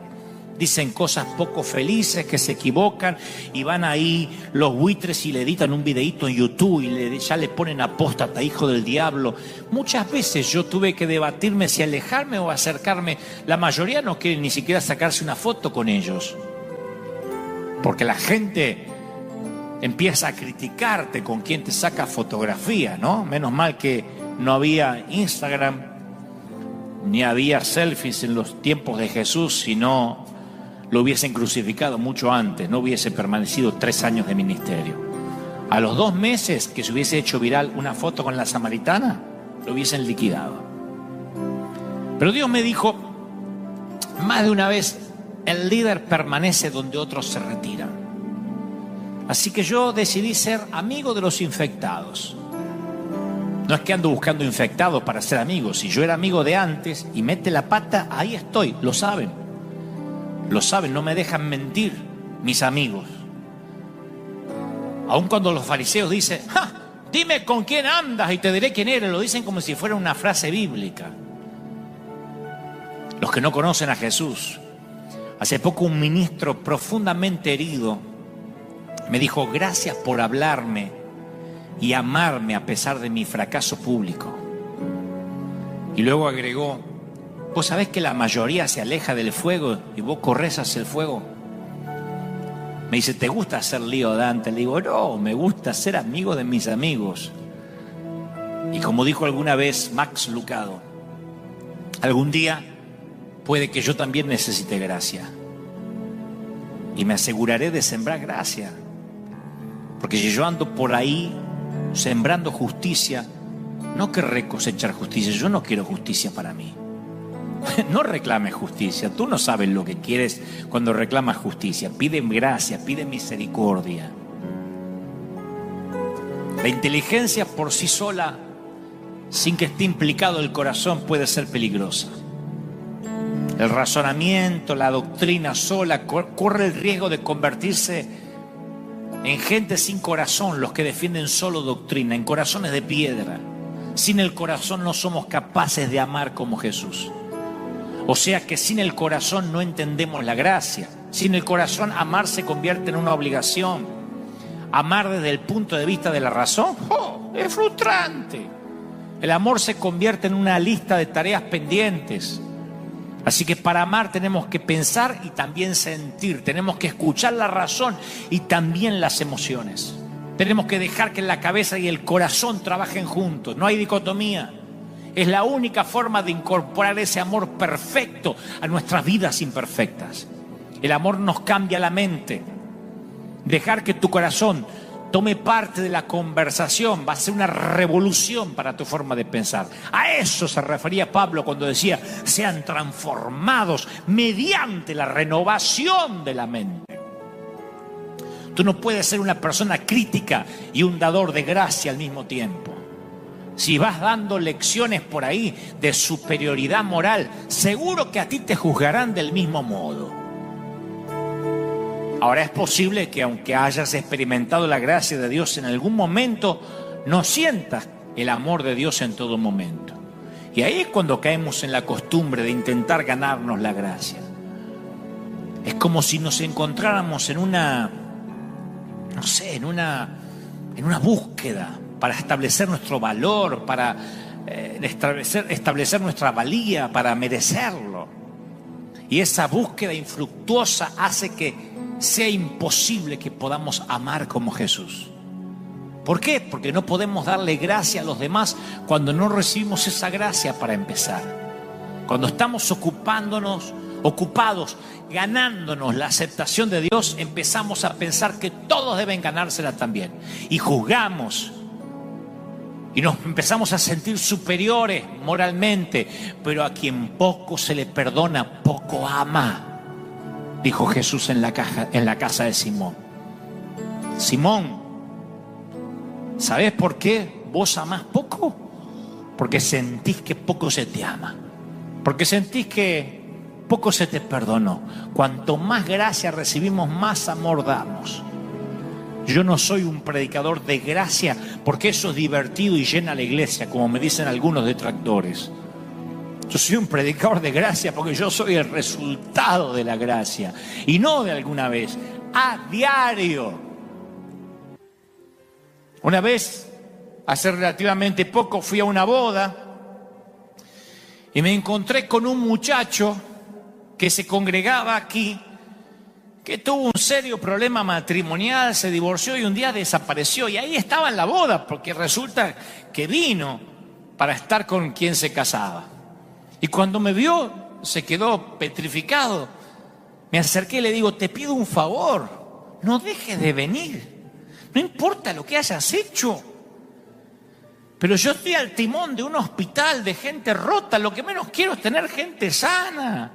dicen cosas poco felices, que se equivocan y van ahí los buitres y le editan un videíto en YouTube y ya le ponen apóstata, hijo del diablo. Muchas veces yo tuve que debatirme si alejarme o acercarme. La mayoría no quiere ni siquiera sacarse una foto con ellos, porque la gente empieza a criticarte con quien te saca fotografía, ¿no? Menos mal que no había Instagram ni había selfies en los tiempos de Jesús, sino lo hubiesen crucificado mucho antes, no hubiese permanecido 3 años de ministerio. A los 2 meses que se hubiese hecho viral una foto con la samaritana, lo hubiesen liquidado. Pero Dios me dijo más de una vez, el líder permanece donde otros se retiran. Así que yo decidí ser amigo de los infectados. No es que ando buscando infectados para ser amigos. Si yo era amigo de antes y mete la pata, ahí estoy, lo saben. Lo saben, no me dejan mentir mis amigos. Aun cuando los fariseos dicen, ¡ja! Dime con quién andas y te diré quién eres. Lo dicen como si fuera una frase bíblica. Los que no conocen a Jesús. Hace poco un ministro profundamente herido me dijo, gracias por hablarme y amarme a pesar de mi fracaso público. Y luego agregó, ¿vos sabés que la mayoría se aleja del fuego y vos corres hacia el fuego? Me dice, ¿te gusta hacer lío, Dante? Le digo, no, me gusta ser amigo de mis amigos. Y como dijo alguna vez Max Lucado, algún día puede que yo también necesite gracia. Y me aseguraré de sembrar gracia. Porque si yo ando por ahí sembrando justicia, no querré cosechar justicia. Yo no quiero justicia para mí. No reclames justicia. Tú no sabes lo que quieres cuando reclamas justicia. Pide gracia, pide misericordia. La inteligencia por sí sola, sin que esté implicado el corazón, puede ser peligrosa. El razonamiento, la doctrina sola corre el riesgo de convertirse en gente sin corazón, los que defienden solo doctrina, en corazones de piedra. Sin el corazón no somos capaces de amar como Jesús. O sea que sin el corazón no entendemos la gracia. Sin el corazón amar se convierte en una obligación. Amar desde el punto de vista de la razón, es frustrante. El amor se convierte en una lista de tareas pendientes. Así que para amar tenemos que pensar y también sentir. Tenemos que escuchar la razón y también las emociones. Tenemos que dejar que la cabeza y el corazón trabajen juntos. No hay dicotomía. Es la única forma de incorporar ese amor perfecto a nuestras vidas imperfectas. El amor nos cambia la mente. Dejar que tu corazón tome parte de la conversación va a ser una revolución para tu forma de pensar. A eso se refería Pablo cuando decía, sean transformados mediante la renovación de la mente. Tú no puedes ser una persona crítica y un dador de gracia al mismo tiempo. Si vas dando lecciones por ahí de superioridad moral, seguro que a ti te juzgarán del mismo modo. Ahora es posible que aunque hayas experimentado la gracia de Dios en algún momento, no sientas el amor de Dios en todo momento. Y ahí es cuando caemos en la costumbre de intentar ganarnos la gracia. Es como si nos encontráramos en una no sé, en una búsqueda para establecer nuestro valor, para establecer nuestra valía, para merecerlo. Y esa búsqueda infructuosa hace que sea imposible que podamos amar como Jesús. ¿Por qué? Porque no podemos darle gracia a los demás cuando no recibimos esa gracia para empezar. Cuando estamos ocupados, ganándonos la aceptación de Dios, empezamos a pensar que todos deben ganársela también. Y juzgamos. Y nos empezamos a sentir superiores moralmente. Pero a quien poco se le perdona, poco ama, dijo Jesús en la casa de Simón. Simón, ¿sabés por qué vos amás poco? Porque sentís que poco se te ama. Porque sentís que poco se te perdonó. Cuanto más gracia recibimos, más amor damos. Yo no soy un predicador de gracia porque eso es divertido y llena la iglesia, como me dicen algunos detractores. Yo soy un predicador de gracia porque yo soy el resultado de la gracia. Y no de alguna vez, a diario. Una vez, hace relativamente poco, fui a una boda y me encontré con un muchacho que se congregaba aquí, que tuvo un serio problema matrimonial, se divorció y un día desapareció. Y ahí estaba en la boda, porque resulta que vino para estar con quien se casaba. Y cuando me vio, se quedó petrificado. Me acerqué y le digo, te pido un favor, no dejes de venir. No importa lo que hayas hecho. Pero yo estoy al timón de un hospital de gente rota. Lo que menos quiero es tener gente sana.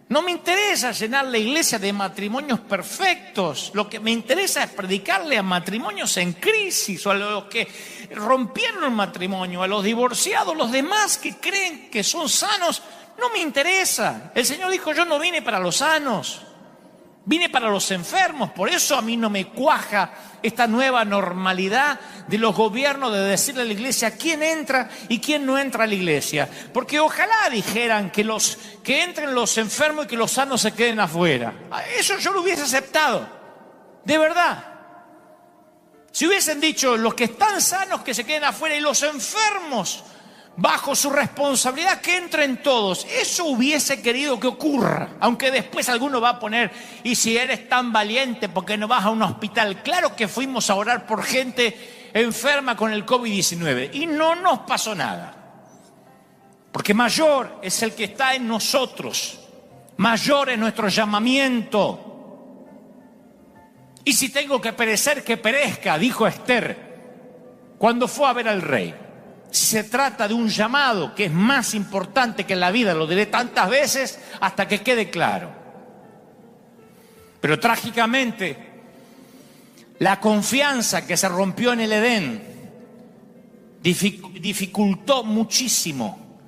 No me interesa llenar la iglesia de matrimonios perfectos. Lo que me interesa es predicarle a matrimonios en crisis, o a los que rompieron el matrimonio, a los divorciados, los demás que creen que son sanos. No me interesa. El Señor dijo, yo no vine para los sanos, vine para los enfermos. Por eso a mí no me cuaja esta nueva normalidad de los gobiernos de decirle a la iglesia quién entra y quién no entra a la iglesia. Porque ojalá dijeran que entren los enfermos y que los sanos se queden afuera. Eso yo lo hubiese aceptado, de verdad. Si hubiesen dicho los que están sanos que se queden afuera y los enfermos bajo su responsabilidad que entren todos, eso hubiese querido que ocurra. Aunque después alguno va a poner, y si eres tan valiente, ¿por qué no vas a un hospital? Claro que fuimos a orar por gente enferma con el COVID-19 y no nos pasó nada. Porque mayor es el que está en nosotros, mayor es nuestro llamamiento. Y si tengo que perecer, que perezca, dijo Esther cuando fue a ver al rey. Si se trata de un llamado que es más importante que la vida, lo diré tantas veces hasta que quede claro. Pero trágicamente, la confianza que se rompió en el Edén dificultó muchísimo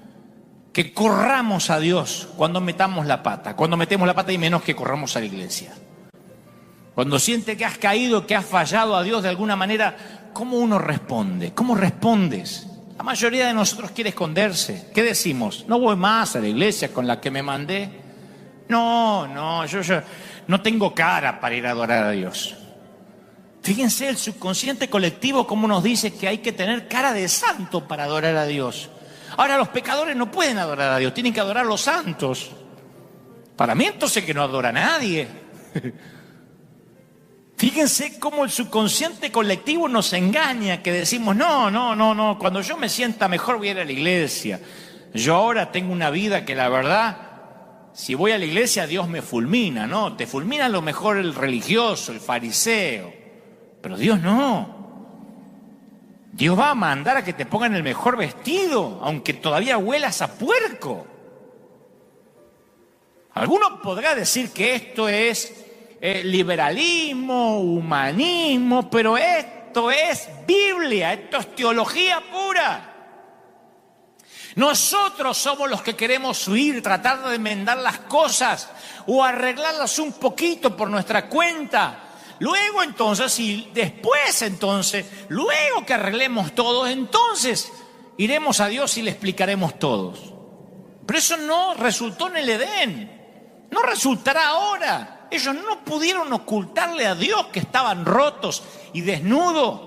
que corramos a Dios cuando metamos la pata. Cuando metemos la pata y menos que corramos a la iglesia. Cuando siente que has caído, que has fallado a Dios de alguna manera, ¿cómo uno responde? ¿Cómo respondes? La mayoría de nosotros quiere esconderse. ¿Qué decimos? No voy más a la iglesia con la que me mandé. No, yo no tengo cara para ir a adorar a Dios. Fíjense el subconsciente colectivo cómo nos dice que hay que tener cara de santo para adorar a Dios. Ahora los pecadores no pueden adorar a Dios, tienen que adorar a los santos. Para mí entonces que no adora a nadie. Fíjense cómo el subconsciente colectivo nos engaña, que decimos, no, cuando yo me sienta mejor voy a ir a la iglesia. Yo ahora tengo una vida que la verdad, si voy a la iglesia Dios me fulmina, ¿no? Te fulmina a lo mejor el religioso, el fariseo, pero Dios no. Dios va a mandar a que te pongan el mejor vestido, aunque todavía huelas a puerco. Alguno podrá decir que esto es liberalismo, humanismo, pero esto es Biblia, esto es teología pura. Nosotros somos los que queremos huir, tratar de enmendar las cosas o arreglarlas un poquito por nuestra cuenta. Luego entonces, y después entonces, luego que arreglemos todo, entonces iremos a Dios y le explicaremos todos. Pero eso no resultó en el Edén, no resultará ahora. Ellos no pudieron ocultarle a Dios que estaban rotos y desnudos.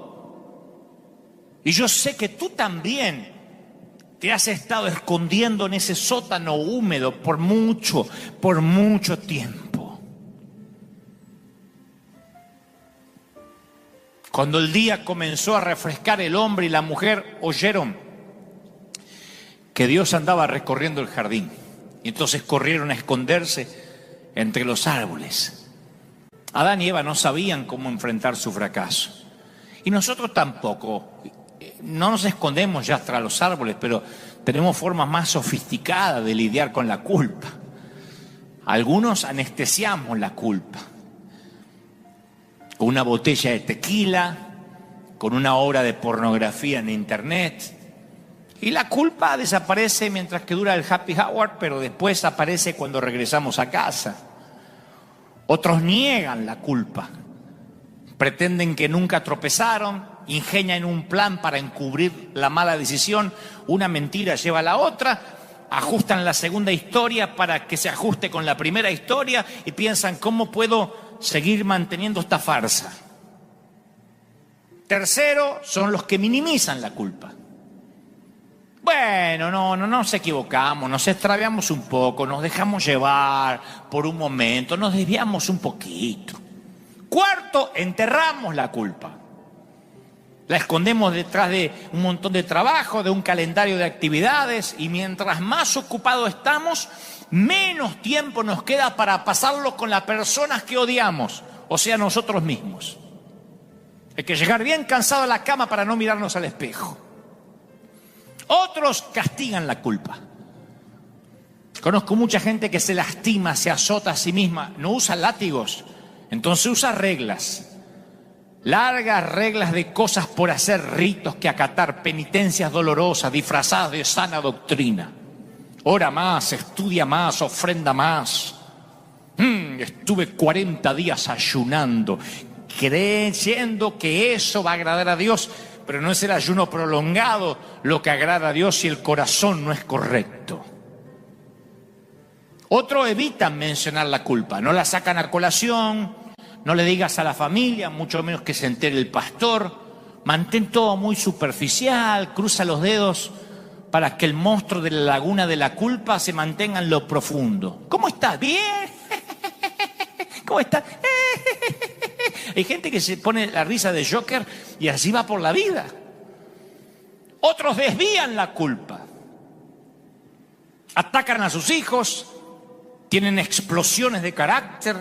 Y yo sé que tú también te has estado escondiendo en ese sótano húmedo por mucho tiempo. Cuando el día comenzó a refrescar, el hombre y la mujer oyeron que Dios andaba recorriendo el jardín. Y entonces corrieron a esconderse entre los árboles. Adán y Eva no sabían cómo enfrentar su fracaso. Y nosotros tampoco. No nos escondemos ya tras los árboles, pero tenemos formas más sofisticadas de lidiar con la culpa. Algunos anestesiamos la culpa. Con una botella de tequila, con una obra de pornografía en internet. Y la culpa desaparece mientras que dura el happy hour, pero después aparece cuando regresamos a casa. Otros niegan la culpa. Pretenden que nunca tropezaron, ingenian un plan para encubrir la mala decisión. Una mentira lleva a la otra, ajustan la segunda historia para que se ajuste con la primera historia y piensan, ¿cómo puedo seguir manteniendo esta farsa? Tercero, son los que minimizan la culpa. Bueno, no nos equivocamos, nos extraviamos un poco, nos dejamos llevar por un momento, nos desviamos un poquito. Cuarto, enterramos la culpa. La escondemos detrás de un montón de trabajo, de un calendario de actividades, y mientras más ocupados estamos, menos tiempo nos queda para pasarlo con las personas que odiamos, o sea, nosotros mismos. Hay que llegar bien cansado a la cama para no mirarnos al espejo. Otros castigan la culpa. Conozco mucha gente que se lastima, se azota a sí misma, no usa látigos, entonces usa reglas. Largas reglas de cosas por hacer, ritos que acatar, penitencias dolorosas, disfrazadas de sana doctrina. Ora más, estudia más, ofrenda más. Estuve 40 días ayunando, creyendo que eso va a agradar a Dios, pero no es el ayuno prolongado lo que agrada a Dios si el corazón no es correcto. Otros evitan mencionar la culpa, no la sacan a colación, no le digas a la familia, mucho menos que se entere el pastor. Mantén todo muy superficial, cruza los dedos para que el monstruo de la laguna de la culpa se mantenga en lo profundo. ¿Cómo estás? ¿Bien? ¿Cómo estás? Hay gente que se pone la risa de Joker y así va por la vida. Otros desvían la culpa. Atacan a sus hijos, tienen explosiones de carácter,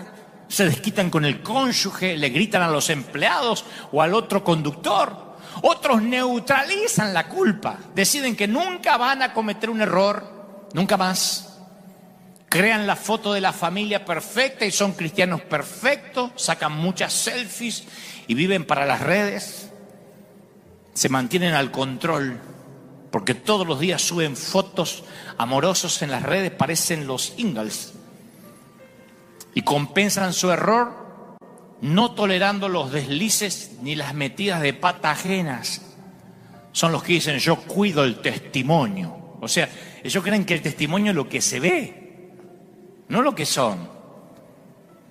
se desquitan con el cónyuge, le gritan a los empleados o al otro conductor. Otros neutralizan la culpa, deciden que nunca van a cometer un error, nunca más. Crean la foto de la familia perfecta y son cristianos perfectos, sacan muchas selfies y viven para las redes. Se mantienen al control porque todos los días suben fotos amorosos en las redes, parecen los Ingalls. Y compensan su error no tolerando los deslices ni las metidas de pata ajenas. Son los que dicen, yo cuido el testimonio. O sea, ellos creen que el testimonio es lo que se ve, no lo que son.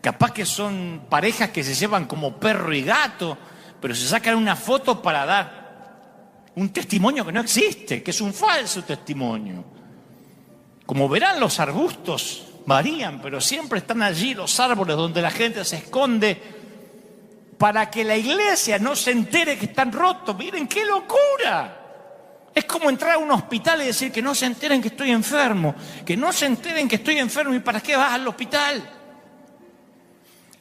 Capaz que son parejas que se llevan como perro y gato, pero se sacan una foto para dar un testimonio que no existe, que es un falso testimonio. Como verán, los arbustos varían, pero siempre están allí los árboles donde la gente se esconde para que la iglesia no se entere que están rotos. Miren qué locura. Es como entrar a un hospital y decir que no se enteren que estoy enfermo, que no se enteren que estoy enfermo. ¿Y para qué vas al hospital?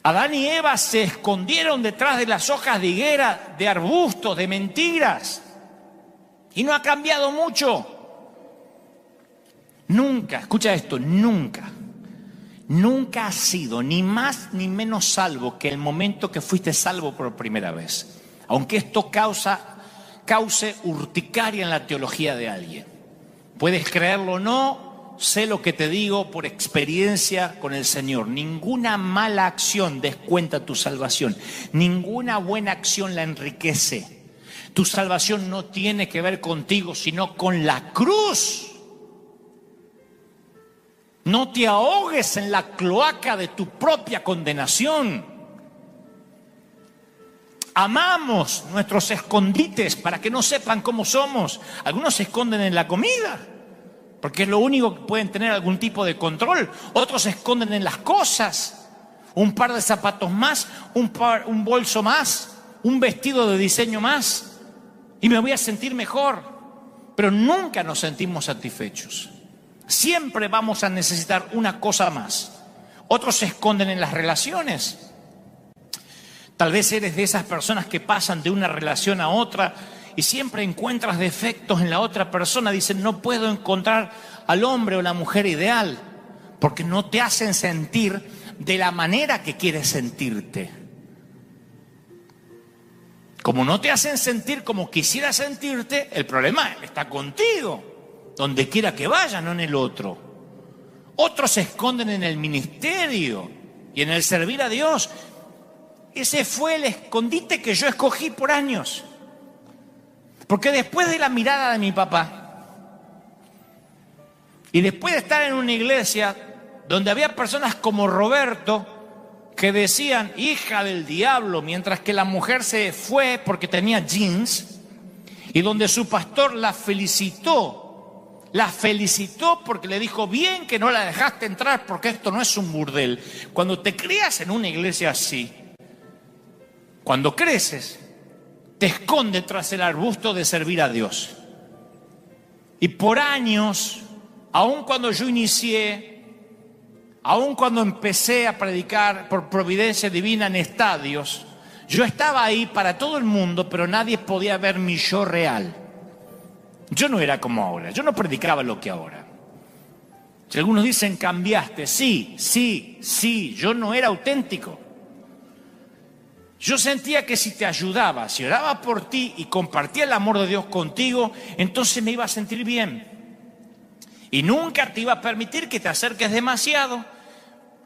Adán y Eva se escondieron detrás de las hojas de higuera, de arbustos, de mentiras. Y no ha cambiado mucho. Nunca, escucha esto, nunca ha sido ni más ni menos salvo que el momento que fuiste salvo por primera vez. Aunque esto cause urticaria en la teología de alguien. Puedes creerlo o no, sé lo que te digo por experiencia con el Señor. Ninguna mala acción descuenta tu salvación. Ninguna buena acción la enriquece. Tu salvación no tiene que ver contigo, sino con la cruz. No te ahogues en la cloaca de tu propia condenación. Amamos nuestros escondites para que no sepan cómo somos. Algunos se esconden en la comida, porque es lo único que pueden tener algún tipo de control. Otros se esconden en las cosas. Un par de zapatos más, un bolso más, un vestido de diseño más. Y me voy a sentir mejor. Pero nunca nos sentimos satisfechos. Siempre vamos a necesitar una cosa más. Otros se esconden en las relaciones. Tal vez eres de esas personas que pasan de una relación a otra y siempre encuentras defectos en la otra persona. Dicen, no puedo encontrar al hombre o la mujer ideal, porque no te hacen sentir de la manera que quieres sentirte. Como no te hacen sentir como quisieras sentirte, el problema está contigo, donde quiera que vayas, no en el otro. Otros se esconden en el ministerio y en el servir a Dios. Ese fue el escondite que yo escogí por años. Porque después de la mirada de mi papá y después de estar en una iglesia donde había personas como Roberto que decían hija del diablo, mientras que la mujer se fue porque tenía jeans, y donde su pastor la felicitó porque le dijo, bien que no la dejaste entrar porque esto no es un burdel. Cuando te crías en una iglesia así, cuando creces, te escondes tras el arbusto de servir a Dios. Y por años, aun cuando yo inicié, aun cuando empecé a predicar por providencia divina en estadios, yo estaba ahí para todo el mundo, pero nadie podía ver mi yo real. Yo no era como ahora, yo no predicaba lo que ahora. Si algunos dicen cambiaste, sí, yo no era auténtico. Yo sentía que si te ayudaba, si oraba por ti y compartía el amor de Dios contigo, entonces me iba a sentir bien. Y nunca te iba a permitir que te acerques demasiado,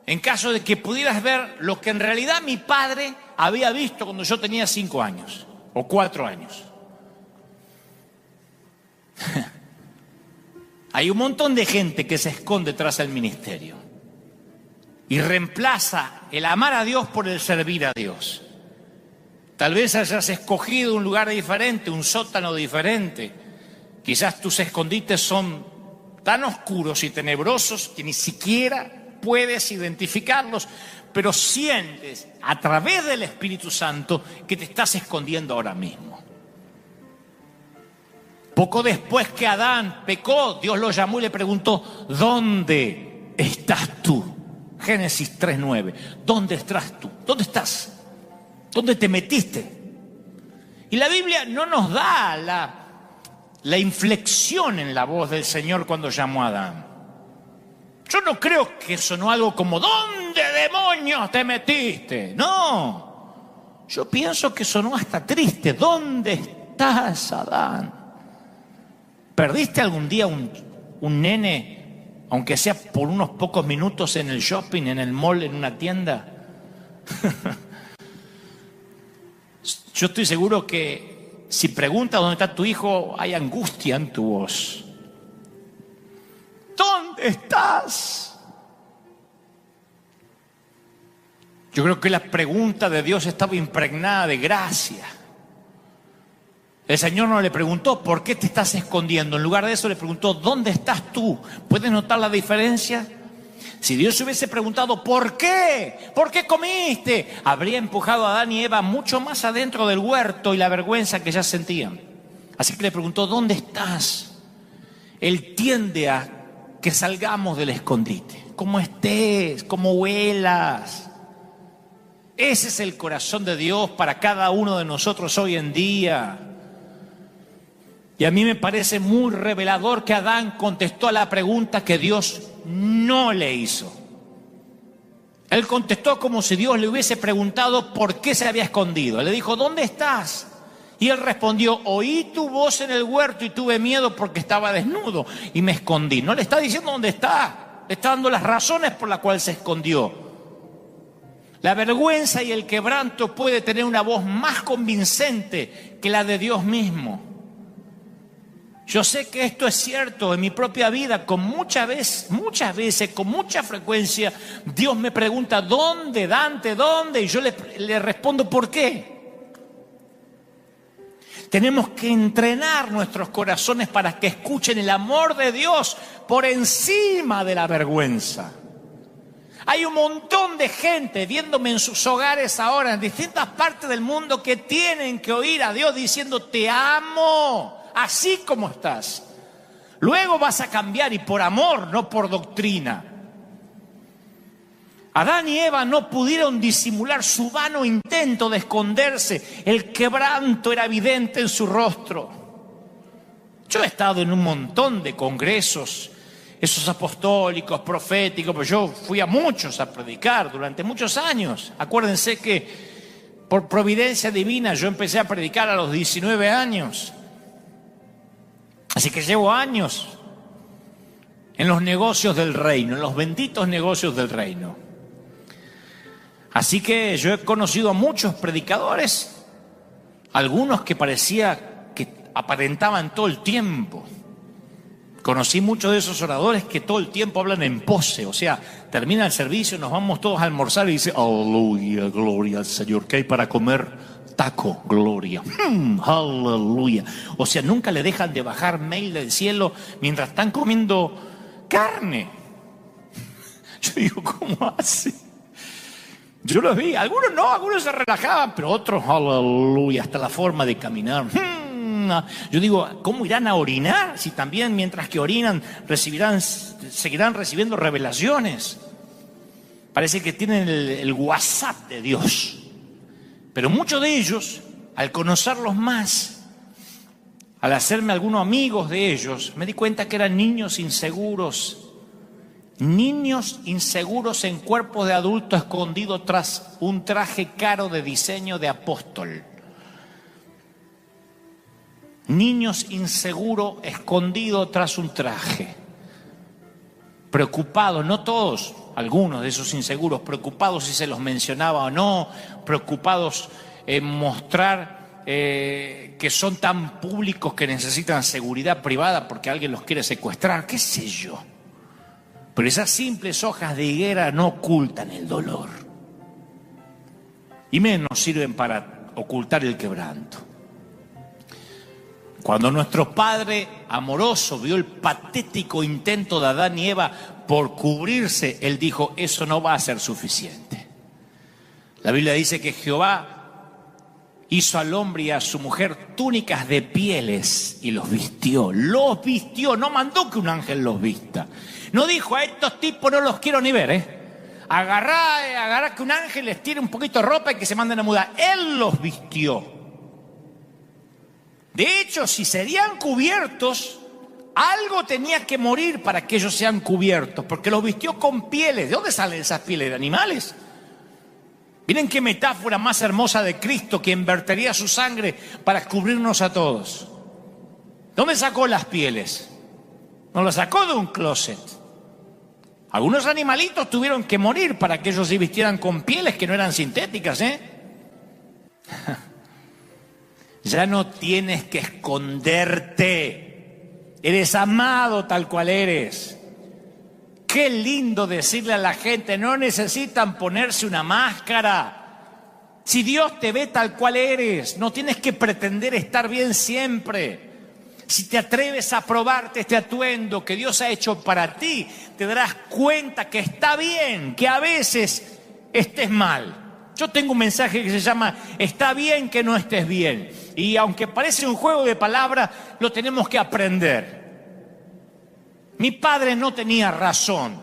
en caso de que pudieras ver lo que en realidad mi padre había visto cuando yo tenía 5 años o 4 años. Hay un montón de gente que se esconde tras el ministerio y reemplaza el amar a Dios por el servir a Dios. Tal vez hayas escogido un lugar diferente, un sótano diferente. Quizás tus escondites son tan oscuros y tenebrosos que ni siquiera puedes identificarlos, pero sientes a través del Espíritu Santo que te estás escondiendo ahora mismo. Poco después que Adán pecó, Dios lo llamó y le preguntó, ¿dónde estás tú? Génesis 3:9. ¿Dónde estás tú? ¿Dónde estás? ¿Dónde te metiste? Y la Biblia no nos da la inflexión en la voz del Señor cuando llamó a Adán. Yo no creo que sonó algo como ¿dónde demonios te metiste? No, yo pienso que sonó hasta triste. ¿Dónde estás, Adán? ¿Perdiste algún día un nene, aunque sea por unos pocos minutos en el shopping, en el mall, en una tienda? Yo estoy seguro que si preguntas dónde está tu hijo, hay angustia en tu voz. ¿Dónde estás? Yo creo que la pregunta de Dios estaba impregnada de gracia. El Señor no le preguntó, ¿por qué te estás escondiendo? En lugar de eso le preguntó, ¿dónde estás tú? ¿Puedes notar la diferencia? Si Dios hubiese preguntado, ¿por qué? ¿Por qué comiste? Habría empujado a Adán y Eva mucho más adentro del huerto y la vergüenza que ya sentían. Así que le preguntó, ¿dónde estás? Él tiende a que salgamos del escondite. ¿Cómo estés? ¿Cómo huelas? Ese es el corazón de Dios para cada uno de nosotros hoy en día. Y a mí me parece muy revelador que Adán contestó a la pregunta que Dios no le hizo. Él contestó como si Dios le hubiese preguntado por qué se había escondido. Le dijo, ¿dónde estás? Y él respondió, oí tu voz en el huerto y tuve miedo porque estaba desnudo y me escondí. No le está diciendo dónde está, le está dando las razones por las cuales se escondió. La vergüenza y el quebranto puede tener una voz más convincente que la de Dios mismo. Yo sé que esto es cierto en mi propia vida. Muchas veces, con mucha frecuencia, Dios me pregunta, ¿dónde, Dante? ¿Dónde? Y yo le respondo, ¿por qué? Tenemos que entrenar nuestros corazones para que escuchen el amor de Dios por encima de la vergüenza. Hay un montón de gente viéndome en sus hogares ahora, en distintas partes del mundo, que tienen que oír a Dios diciendo, te amo, así como estás. Luego vas a cambiar, y por amor, no por doctrina. Adán y Eva no pudieron disimular su vano intento de esconderse. El quebranto era evidente en su rostro. Yo he estado en un montón de congresos, esos apostólicos, proféticos, pero yo fui a muchos a predicar durante muchos años. Acuérdense que por providencia divina yo empecé a predicar a los 19 años. Así que llevo años en los negocios del reino, en los benditos negocios del reino. Así que yo he conocido a muchos predicadores, algunos que parecía que aparentaban todo el tiempo. Conocí muchos de esos oradores que todo el tiempo hablan en pose, o sea, termina el servicio, nos vamos todos a almorzar y dice, aleluya, gloria al Señor, ¿qué hay para comer? Taco, gloria, aleluya. O sea, nunca le dejan de bajar mail del cielo mientras están comiendo carne. Yo digo, ¿cómo hace? Yo los vi, algunos no, algunos se relajaban, pero otros, aleluya, hasta la forma de caminar. Yo digo, ¿cómo irán a orinar si también mientras que orinan seguirán recibiendo revelaciones? Parece que tienen el WhatsApp de Dios. Pero muchos de ellos, al conocerlos más, al hacerme algunos amigos de ellos, me di cuenta que eran niños inseguros en cuerpos de adulto escondidos tras un traje caro de diseño de apóstol. Niños inseguros escondidos tras un traje. Preocupados, no todos, algunos de esos inseguros, preocupados si se los mencionaba o no, preocupados en mostrar que son tan públicos que necesitan seguridad privada porque alguien los quiere secuestrar, qué sé yo. Pero esas simples hojas de higuera no ocultan el dolor. Y menos sirven para ocultar el quebranto. Cuando nuestro Padre amoroso vio el patético intento de Adán y Eva por cubrirse, Él dijo, eso no va a ser suficiente. La Biblia dice que Jehová hizo al hombre y a su mujer túnicas de pieles y los vistió, no mandó que un ángel los vista. No dijo, a estos tipos no los quiero ni ver, agarrá que un ángel les tire un poquito de ropa y que se manden a mudar. Él los vistió. De hecho, si serían cubiertos, algo tenía que morir para que ellos sean cubiertos, porque los vistió con pieles. ¿De dónde salen esas pieles? ¿De animales? Miren qué metáfora más hermosa de Cristo, que invertiría su sangre para cubrirnos a todos. ¿Dónde sacó las pieles? No las sacó de un closet. Algunos animalitos tuvieron que morir para que ellos se vistieran con pieles que no eran sintéticas, Ya no tienes que esconderte. Eres amado tal cual eres. Qué lindo decirle a la gente, no necesitan ponerse una máscara. Si Dios te ve tal cual eres, no tienes que pretender estar bien siempre. Si te atreves a probarte este atuendo que Dios ha hecho para ti, te darás cuenta que está bien, que a veces estés mal. Yo tengo un mensaje que se llama, está bien que no estés bien. Y aunque parece un juego de palabras, lo tenemos que aprender. Mi padre no tenía razón.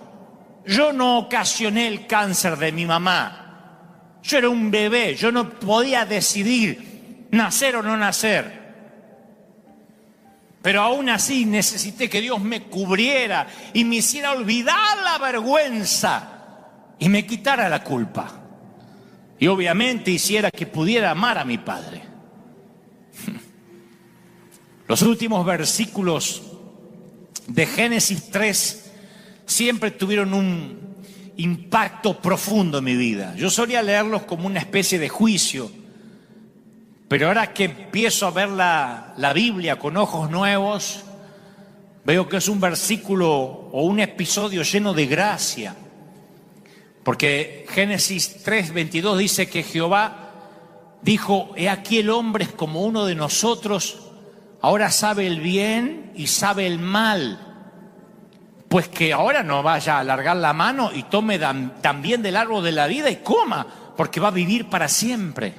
Yo no ocasioné el cáncer de mi mamá. Yo era un bebé, yo no podía decidir nacer o no nacer. Pero aún así necesité que Dios me cubriera y me hiciera olvidar la vergüenza y me quitara la culpa. Y obviamente hiciera que pudiera amar a mi padre. Los últimos versículos de Génesis 3 siempre tuvieron un impacto profundo en mi vida. Yo solía leerlos como una especie de juicio, pero ahora que empiezo a ver la Biblia con ojos nuevos, Veo que es un versículo o un episodio lleno de gracia. Porque Génesis 3:22 dice que Jehová dijo: he aquí el hombre es como uno de nosotros, ahora sabe el bien y sabe el mal. Pues que ahora no vaya a alargar la mano y tome también del árbol de la vida y coma, porque va a vivir para siempre.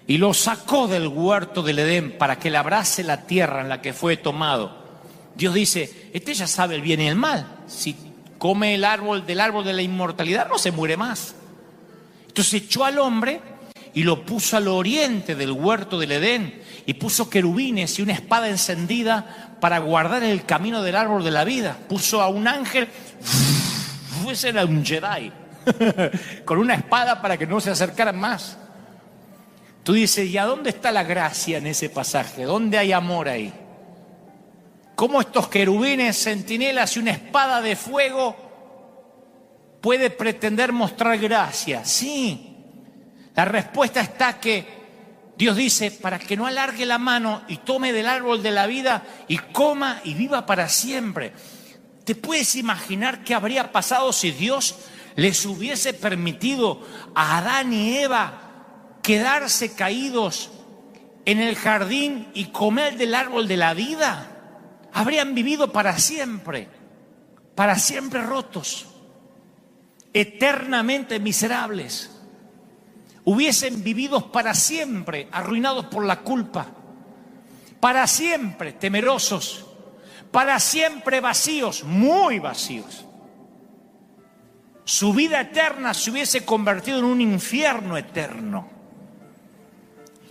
Y lo sacó del huerto del Edén para que labrase la tierra en la que fue tomado. Dios dice: este ya sabe el bien y el mal. Si come del árbol de la inmortalidad, no se muere más. Entonces echó al hombre y lo puso al oriente del huerto del Edén, y puso querubines y una espada encendida para guardar el camino del árbol de la vida. Puso a un ángel, ese era un Jedi, con una espada para que no se acercaran más. Tú dices: ¿y a dónde está la gracia en ese pasaje? ¿Dónde hay amor ahí? ¿Cómo estos querubines, centinelas y una espada de fuego puede pretender mostrar gracia? Sí, la respuesta está que Dios dice: para que no alargue la mano y tome del árbol de la vida y coma y viva para siempre. ¿Te puedes imaginar qué habría pasado si Dios les hubiese permitido a Adán y Eva quedarse caídos en el jardín y comer del árbol de la vida? Habrían vivido para siempre rotos, eternamente miserables. Hubiesen vivido para siempre arruinados por la culpa, para siempre temerosos, para siempre vacíos, muy vacíos. Su vida eterna se hubiese convertido en un infierno eterno.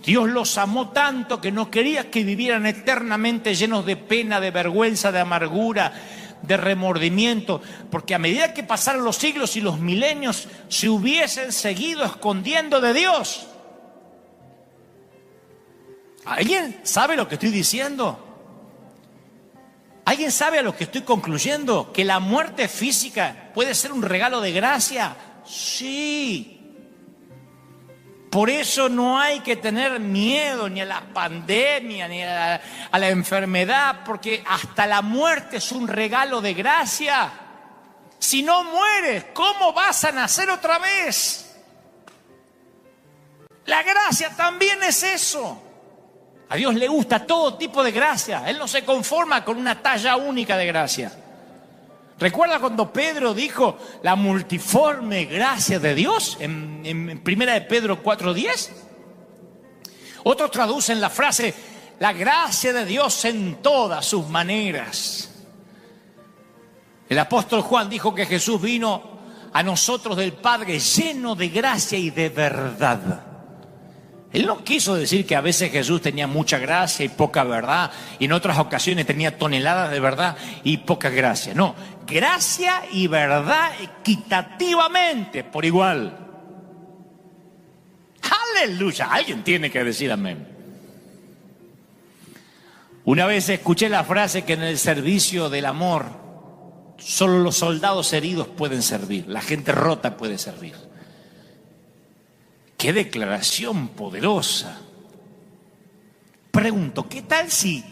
Dios los amó tanto que no quería que vivieran eternamente llenos de pena, de vergüenza, de amargura, de remordimiento, porque a medida que pasaron los siglos y los milenios, se hubiesen seguido escondiendo de Dios. ¿Alguien sabe lo que estoy diciendo? ¿Alguien sabe a lo que estoy concluyendo? ¿Que la muerte física puede ser un regalo de gracia? Sí. Por eso no hay que tener miedo ni a la pandemia, ni a la enfermedad, porque hasta la muerte es un regalo de gracia. Si no mueres, ¿cómo vas a nacer otra vez? La gracia también es eso. A Dios le gusta todo tipo de gracia. Él no se conforma con una talla única de gracia. ¿Recuerda cuando Pedro dijo la multiforme gracia de Dios en 1 de Pedro 4:10? Otros traducen la frase la gracia de Dios en todas sus maneras. El apóstol Juan dijo que Jesús vino a nosotros del Padre lleno de gracia y de verdad. Él no quiso decir que a veces Jesús tenía mucha gracia y poca verdad, y en otras ocasiones tenía toneladas de verdad y poca gracia. No, gracia y verdad equitativamente, por igual. ¡Aleluya! Alguien tiene que decir amén. Una vez escuché la frase que en el servicio del amor solo los soldados heridos pueden servir, la gente rota puede servir. ¡Qué declaración poderosa! Pregunto, ¿qué tal si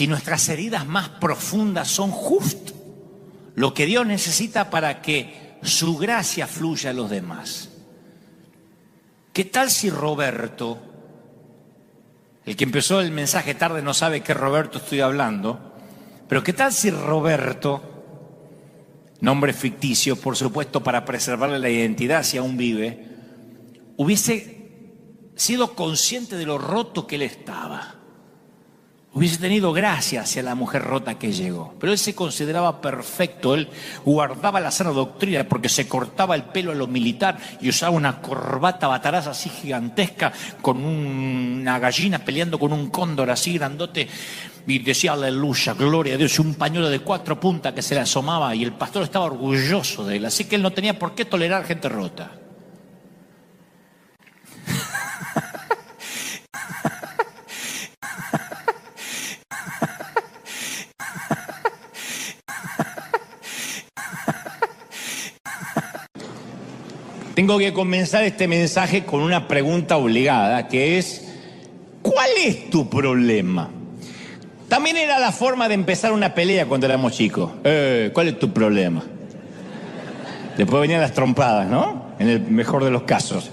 nuestras heridas más profundas son justo lo que Dios necesita para que su gracia fluya a los demás? ¿Qué tal si Roberto, el que empezó el mensaje tarde no sabe qué Roberto estoy hablando, pero qué tal si Roberto, nombre ficticio por supuesto para preservarle la identidad si aún vive, hubiese sido consciente de lo roto que él estaba, hubiese tenido gracia hacia la mujer rota que llegó, pero él se consideraba perfecto, él guardaba la sana doctrina porque se cortaba el pelo a lo militar y usaba una corbata bataraza así gigantesca con una gallina peleando con un cóndor así grandote y decía aleluya, gloria a Dios, y un pañuelo de 4 puntas que se le asomaba y el pastor estaba orgulloso de él, así que él no tenía por qué tolerar gente rota. Tengo que comenzar este mensaje con una pregunta obligada, que es: ¿cuál es tu problema? También era la forma de empezar una pelea cuando éramos chicos. ¿Cuál es tu problema? Después venían las trompadas, ¿no? En el mejor de los casos.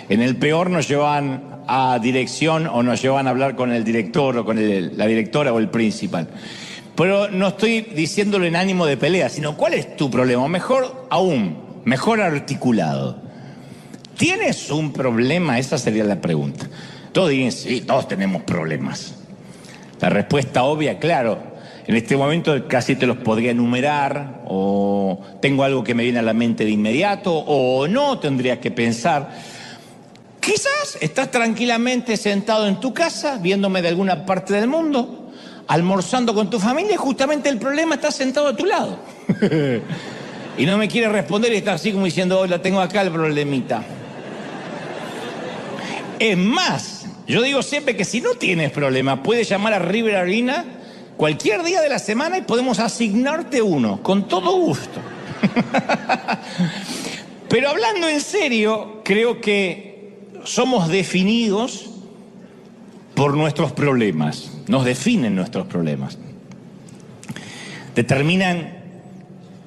En el peor nos llevaban a dirección o nos llevaban a hablar con el director o con la directora o el principal. Pero no estoy diciéndolo en ánimo de pelea, sino ¿cuál es tu problema? Mejor aún, mejor articulado. ¿Tienes un problema? Esa sería la pregunta. Todos dicen, sí, todos tenemos problemas. La respuesta obvia, claro, en este momento casi te los podría enumerar, o tengo algo que me viene a la mente de inmediato, o no, tendría que pensar. Quizás estás tranquilamente sentado en tu casa, viéndome de alguna parte del mundo, almorzando con tu familia, y justamente el problema está sentado a tu lado. Y no me quiere responder y está así como diciendo, hola, tengo acá el problemita. Es más, yo digo siempre que si no tienes problema, puedes llamar a River Arena cualquier día de la semana y podemos asignarte uno, con todo gusto. Pero hablando en serio, creo que somos definidos por nuestros problemas. Nos definen nuestros problemas. Determinan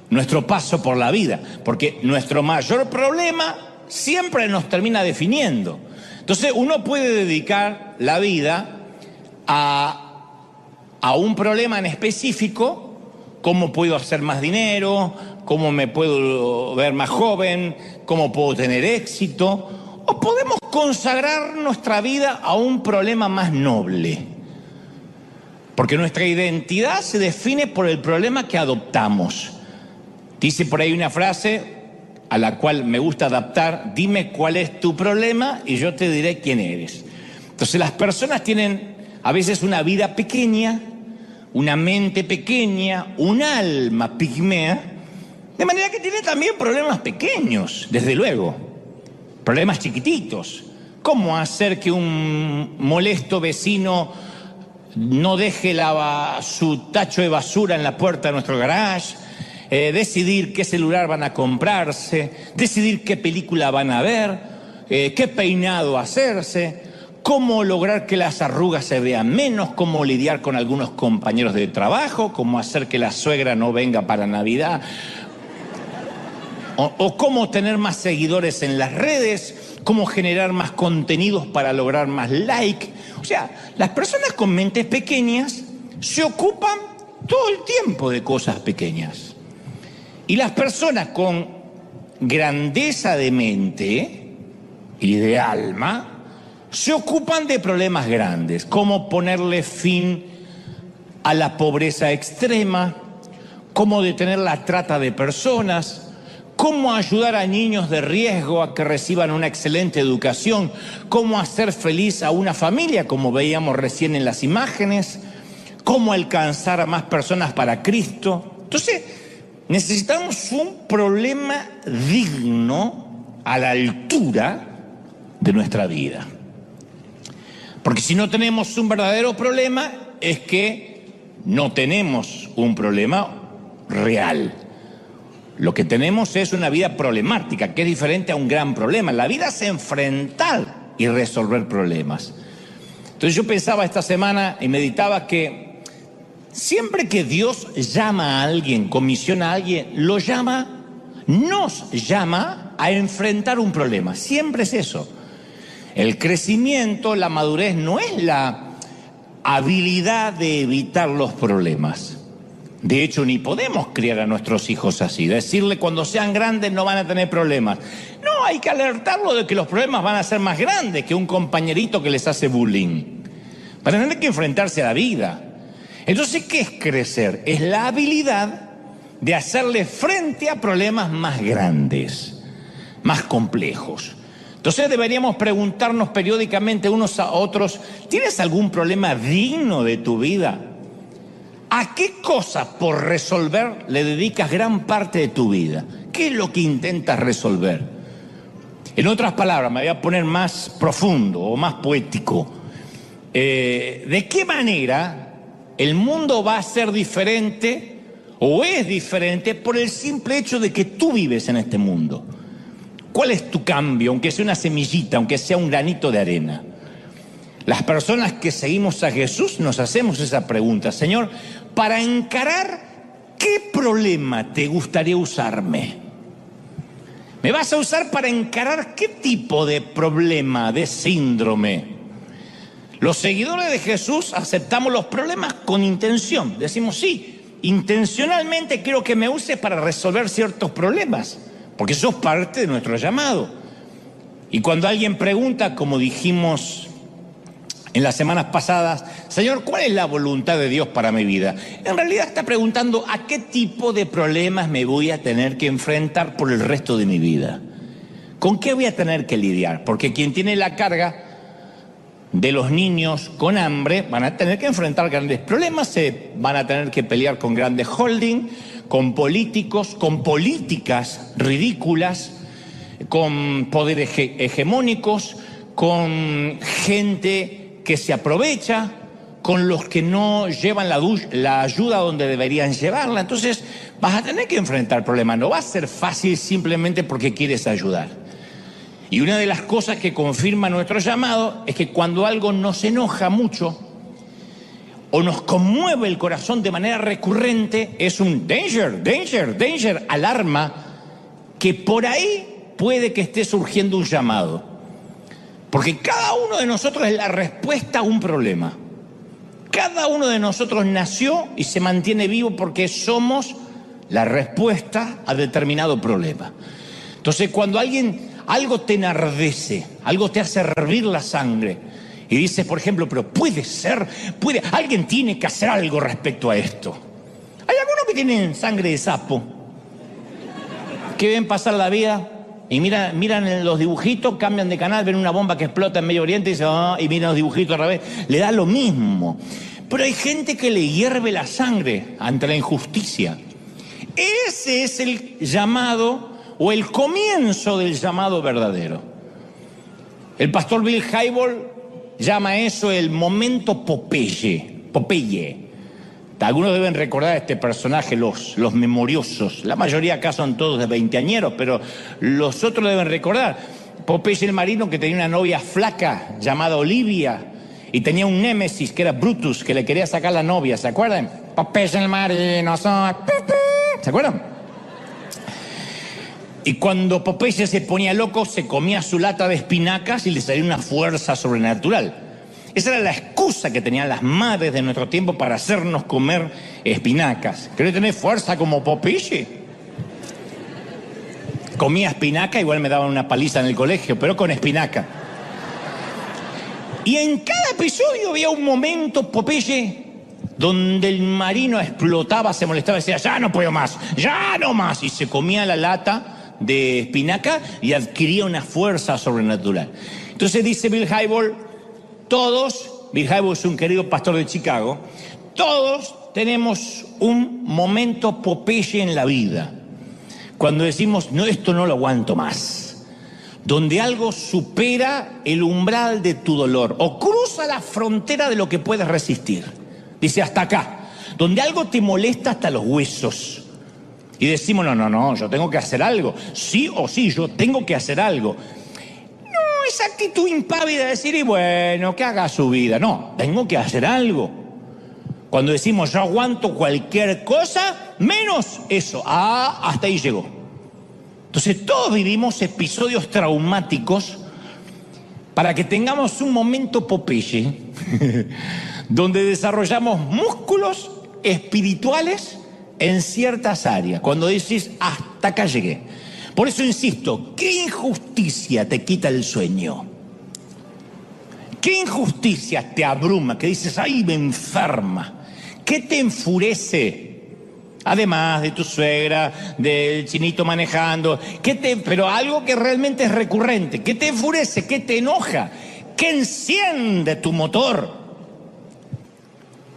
nuestro paso por la vida, porque nuestro mayor problema siempre nos termina definiendo. Entonces uno puede dedicar la vida a un problema en específico, cómo puedo hacer más dinero, cómo me puedo ver más joven, cómo puedo tener éxito, o podemos consagrar nuestra vida a un problema más noble, porque nuestra identidad se define por el problema que adoptamos. Dice por ahí una frase a la cual me gusta adaptar: dime cuál es tu problema y yo te diré quién eres. Entonces las personas tienen a veces una vida pequeña, una mente pequeña, un alma pigmea, de manera que tienen también problemas pequeños, desde luego, problemas chiquititos. ¿Cómo hacer que un molesto vecino no deje su tacho de basura en la puerta de nuestro garage? Decidir qué celular van a comprarse, decidir qué película van a ver, qué peinado hacerse, cómo lograr que las arrugas se vean menos, cómo lidiar con algunos compañeros de trabajo, cómo hacer que la suegra no venga para Navidad, o cómo tener más seguidores en las redes, cómo generar más contenidos para lograr más like. O sea, las personas con mentes pequeñas se ocupan todo el tiempo de cosas pequeñas. Y las personas con grandeza de mente y de alma se ocupan de problemas grandes, como ponerle fin a la pobreza extrema, cómo detener la trata de personas, cómo ayudar a niños de riesgo a que reciban una excelente educación, cómo hacer feliz a una familia, como veíamos recién en las imágenes, cómo alcanzar a más personas para Cristo. Entonces, necesitamos un problema digno a la altura de nuestra vida. Porque si no tenemos un verdadero problema, es que no tenemos un problema real. Lo que tenemos es una vida problemática, que es diferente a un gran problema. La vida es enfrentar y resolver problemas. Entonces yo pensaba esta semana y meditaba que siempre que Dios llama a alguien, comisiona a alguien, nos llama a enfrentar un problema. Siempre es eso. El crecimiento, la madurez no es la habilidad de evitar los problemas. De hecho, ni podemos criar a nuestros hijos así. Decirle cuando sean grandes no van a tener problemas. No, hay que alertarlo de que los problemas van a ser más grandes que un compañerito que les hace bullying. Van a tener que enfrentarse a la vida. Entonces, ¿qué es crecer? Es la habilidad de hacerle frente a problemas más grandes, más complejos. Entonces deberíamos preguntarnos periódicamente unos a otros, ¿tienes algún problema digno de tu vida? ¿A qué cosa por resolver le dedicas gran parte de tu vida? ¿Qué es lo que intentas resolver? En otras palabras, me voy a poner más profundo o más poético. ¿De qué manera el mundo va a ser diferente o es diferente por el simple hecho de que tú vives en este mundo? ¿Cuál es tu cambio, aunque sea una semillita, aunque sea un granito de arena? Las personas que seguimos a Jesús nos hacemos esa pregunta: Señor, para encarar, ¿qué problema te gustaría usarme? ¿Me vas a usar para encarar qué tipo de problema, de síndrome? Los seguidores de Jesús aceptamos los problemas con intención. Decimos, sí, intencionalmente quiero que me use para resolver ciertos problemas, porque eso es parte de nuestro llamado. Y cuando alguien pregunta, como dijimos en las semanas pasadas, Señor, ¿cuál es la voluntad de Dios para mi vida? En realidad está preguntando a qué tipo de problemas me voy a tener que enfrentar por el resto de mi vida. ¿Con qué voy a tener que lidiar? Porque quien tiene la carga de los niños con hambre van a tener que enfrentar grandes problemas, se van a tener que pelear con grandes holding, con políticos, con políticas ridículas, con poderes hegemónicos, con gente que se aprovecha, con los que no llevan la ayuda donde deberían llevarla. Entonces vas a tener que enfrentar problemas. No va a ser fácil simplemente porque quieres ayudar. Y una de las cosas que confirma nuestro llamado es que cuando algo nos enoja mucho o nos conmueve el corazón de manera recurrente, es un danger, danger, danger, alarma, que por ahí puede que esté surgiendo un llamado. Porque cada uno de nosotros es la respuesta a un problema. Cada uno de nosotros nació y se mantiene vivo porque somos la respuesta a determinado problema. Entonces, cuando algo te enardece, algo te hace hervir la sangre, y dices, por ejemplo, pero alguien tiene que hacer algo respecto a esto. Hay algunos que tienen sangre de sapo, que ven pasar la vida y miran los dibujitos, cambian de canal, ven una bomba que explota en Medio Oriente y miran los dibujitos al revés. Le da lo mismo. Pero hay gente que le hierve la sangre ante la injusticia. Ese es el llamado o el comienzo del llamado verdadero. El pastor Bill Hybels llama eso el momento Popeye. Algunos deben recordar a este personaje, los memoriosos. La mayoría acá son todos de veinteañeros, pero los otros deben recordar. Popeye el marino, que tenía una novia flaca llamada Olivia, y tenía un némesis que era Brutus, que le quería sacar la novia, ¿se acuerdan? Popeye el marino, ¿se acuerdan? Y cuando Popeye se ponía loco, se comía su lata de espinacas y le salía una fuerza sobrenatural. Esa era la excusa que tenían las madres de nuestro tiempo para hacernos comer espinacas. ¿Querés tener fuerza como Popeye? Comía espinaca, igual me daban una paliza en el colegio, pero con espinaca. Y en cada episodio había un momento, Popeye, donde el marino explotaba, se molestaba y decía, ya no puedo más, ya no más. Y se comía la lata de espinaca y adquiría una fuerza sobrenatural. Entonces dice Bill Hybels, Bill Hybels es un querido pastor de Chicago, todos tenemos un momento Popeye en la vida, cuando decimos, no, esto no lo aguanto más, donde algo supera el umbral de tu dolor o cruza la frontera de lo que puedes resistir. Dice, hasta acá, donde algo te molesta hasta los huesos. Y decimos, no, yo tengo que hacer algo. Sí o sí, yo tengo que hacer algo. No, esa actitud impávida de decir, y bueno, que haga su vida. No, tengo que hacer algo. Cuando decimos, yo aguanto cualquier cosa, menos eso. Hasta ahí llegó. Entonces todos vivimos episodios traumáticos para que tengamos un momento Popeye, donde desarrollamos músculos espirituales en ciertas áreas, cuando decís, hasta acá llegué. Por eso insisto, ¿qué injusticia te quita el sueño? ¿Qué injusticia te abruma? Que dices, ay, me enferma. ¿Qué te enfurece? Además de tu suegra, del chinito manejando, pero algo que realmente es recurrente. ¿Qué te enfurece? ¿Qué te enoja? ¿Qué enciende tu motor?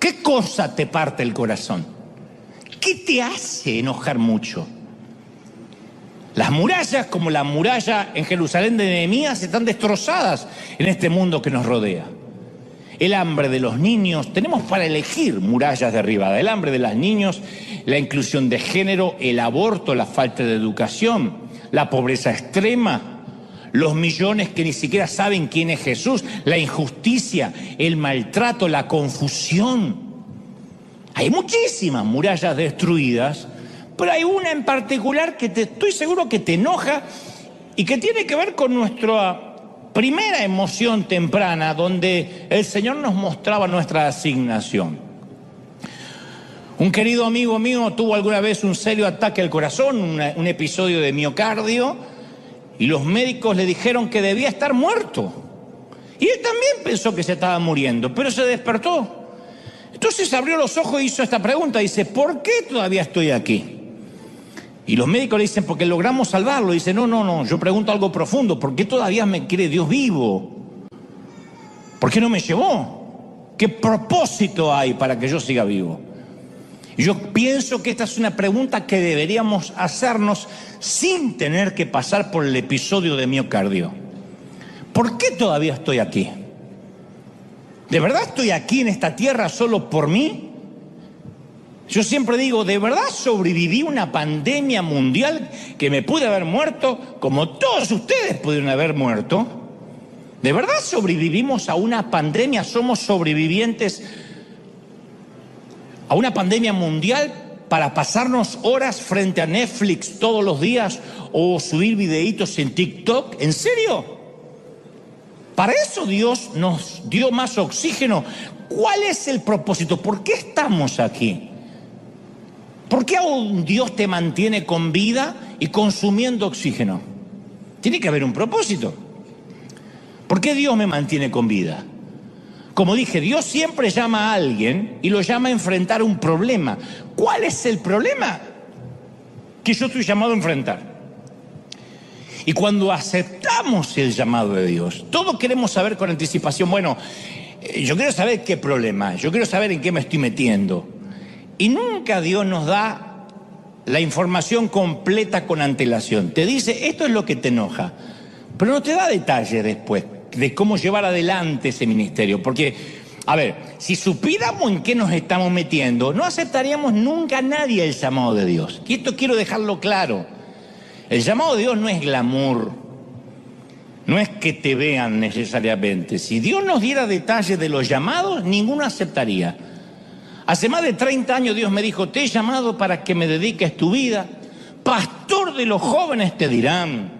¿Qué cosa te parte el corazón? ¿Qué te hace enojar mucho? Las murallas, como la muralla en Jerusalén de Nehemías, están destrozadas en este mundo que nos rodea. El hambre de los niños, tenemos para elegir murallas derribadas. El hambre de los niños, la inclusión de género, el aborto, la falta de educación, la pobreza extrema, los millones que ni siquiera saben quién es Jesús, la injusticia, el maltrato, la confusión. Hay muchísimas murallas destruidas, pero hay una en particular que estoy seguro que te enoja y que tiene que ver con nuestra primera emoción temprana, donde el Señor nos mostraba nuestra asignación. Un querido amigo mío tuvo alguna vez un serio ataque al corazón, un episodio de miocardio, y los médicos le dijeron que debía estar muerto. Y él también pensó que se estaba muriendo, pero se despertó. Entonces abrió los ojos y hizo esta pregunta, dice, ¿por qué todavía estoy aquí? Y los médicos le dicen, porque logramos salvarlo. Dice, no, yo pregunto algo profundo, ¿por qué todavía me quiere Dios vivo? ¿Por qué no me llevó? ¿Qué propósito hay para que yo siga vivo? Y yo pienso que esta es una pregunta que deberíamos hacernos sin tener que pasar por el episodio de miocardio. ¿Por qué todavía estoy aquí? ¿De verdad estoy aquí en esta tierra solo por mí? Yo siempre digo, ¿de verdad sobreviví una pandemia mundial que me pude haber muerto como todos ustedes pudieron haber muerto? ¿De verdad sobrevivimos a una pandemia? ¿Somos sobrevivientes a una pandemia mundial para pasarnos horas frente a Netflix todos los días o subir videitos en TikTok? ¿En serio? Para eso Dios nos dio más oxígeno. ¿Cuál es el propósito? ¿Por qué estamos aquí? ¿Por qué aún Dios te mantiene con vida y consumiendo oxígeno? Tiene que haber un propósito. ¿Por qué Dios me mantiene con vida? Como dije, Dios siempre llama a alguien y lo llama a enfrentar un problema. ¿Cuál es el problema que yo estoy llamado a enfrentar? Y cuando aceptamos el llamado de Dios, todos queremos saber con anticipación, bueno, yo quiero saber qué problema, yo quiero saber en qué me estoy metiendo. Y nunca Dios nos da la información completa con antelación. Te dice, esto es lo que te enoja, pero no te da detalles después de cómo llevar adelante ese ministerio. Porque, a ver, si supiéramos en qué nos estamos metiendo, no aceptaríamos nunca a nadie el llamado de Dios. Y esto quiero dejarlo claro. El llamado de Dios no es glamour, no es que te vean necesariamente. Si Dios nos diera detalles de los llamados, ninguno aceptaría. Hace más de 30 años Dios me dijo, te he llamado para que me dediques tu vida. Pastor de los jóvenes te dirán.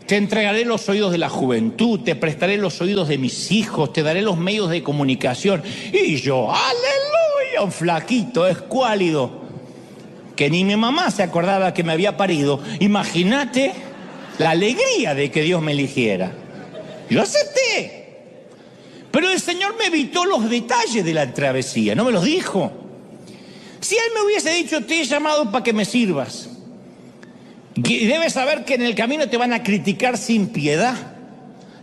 Te entregaré los oídos de la juventud, te prestaré los oídos de mis hijos, te daré los medios de comunicación. Y yo, aleluya, un flaquito, escuálido, que ni mi mamá se acordaba que me había parido. Imagínate la alegría de que Dios me eligiera. Yo acepté. Pero el Señor me evitó los detalles de la travesía, no me los dijo. Si Él me hubiese dicho, te he llamado para que me sirvas, y debes saber que en el camino te van a criticar sin piedad.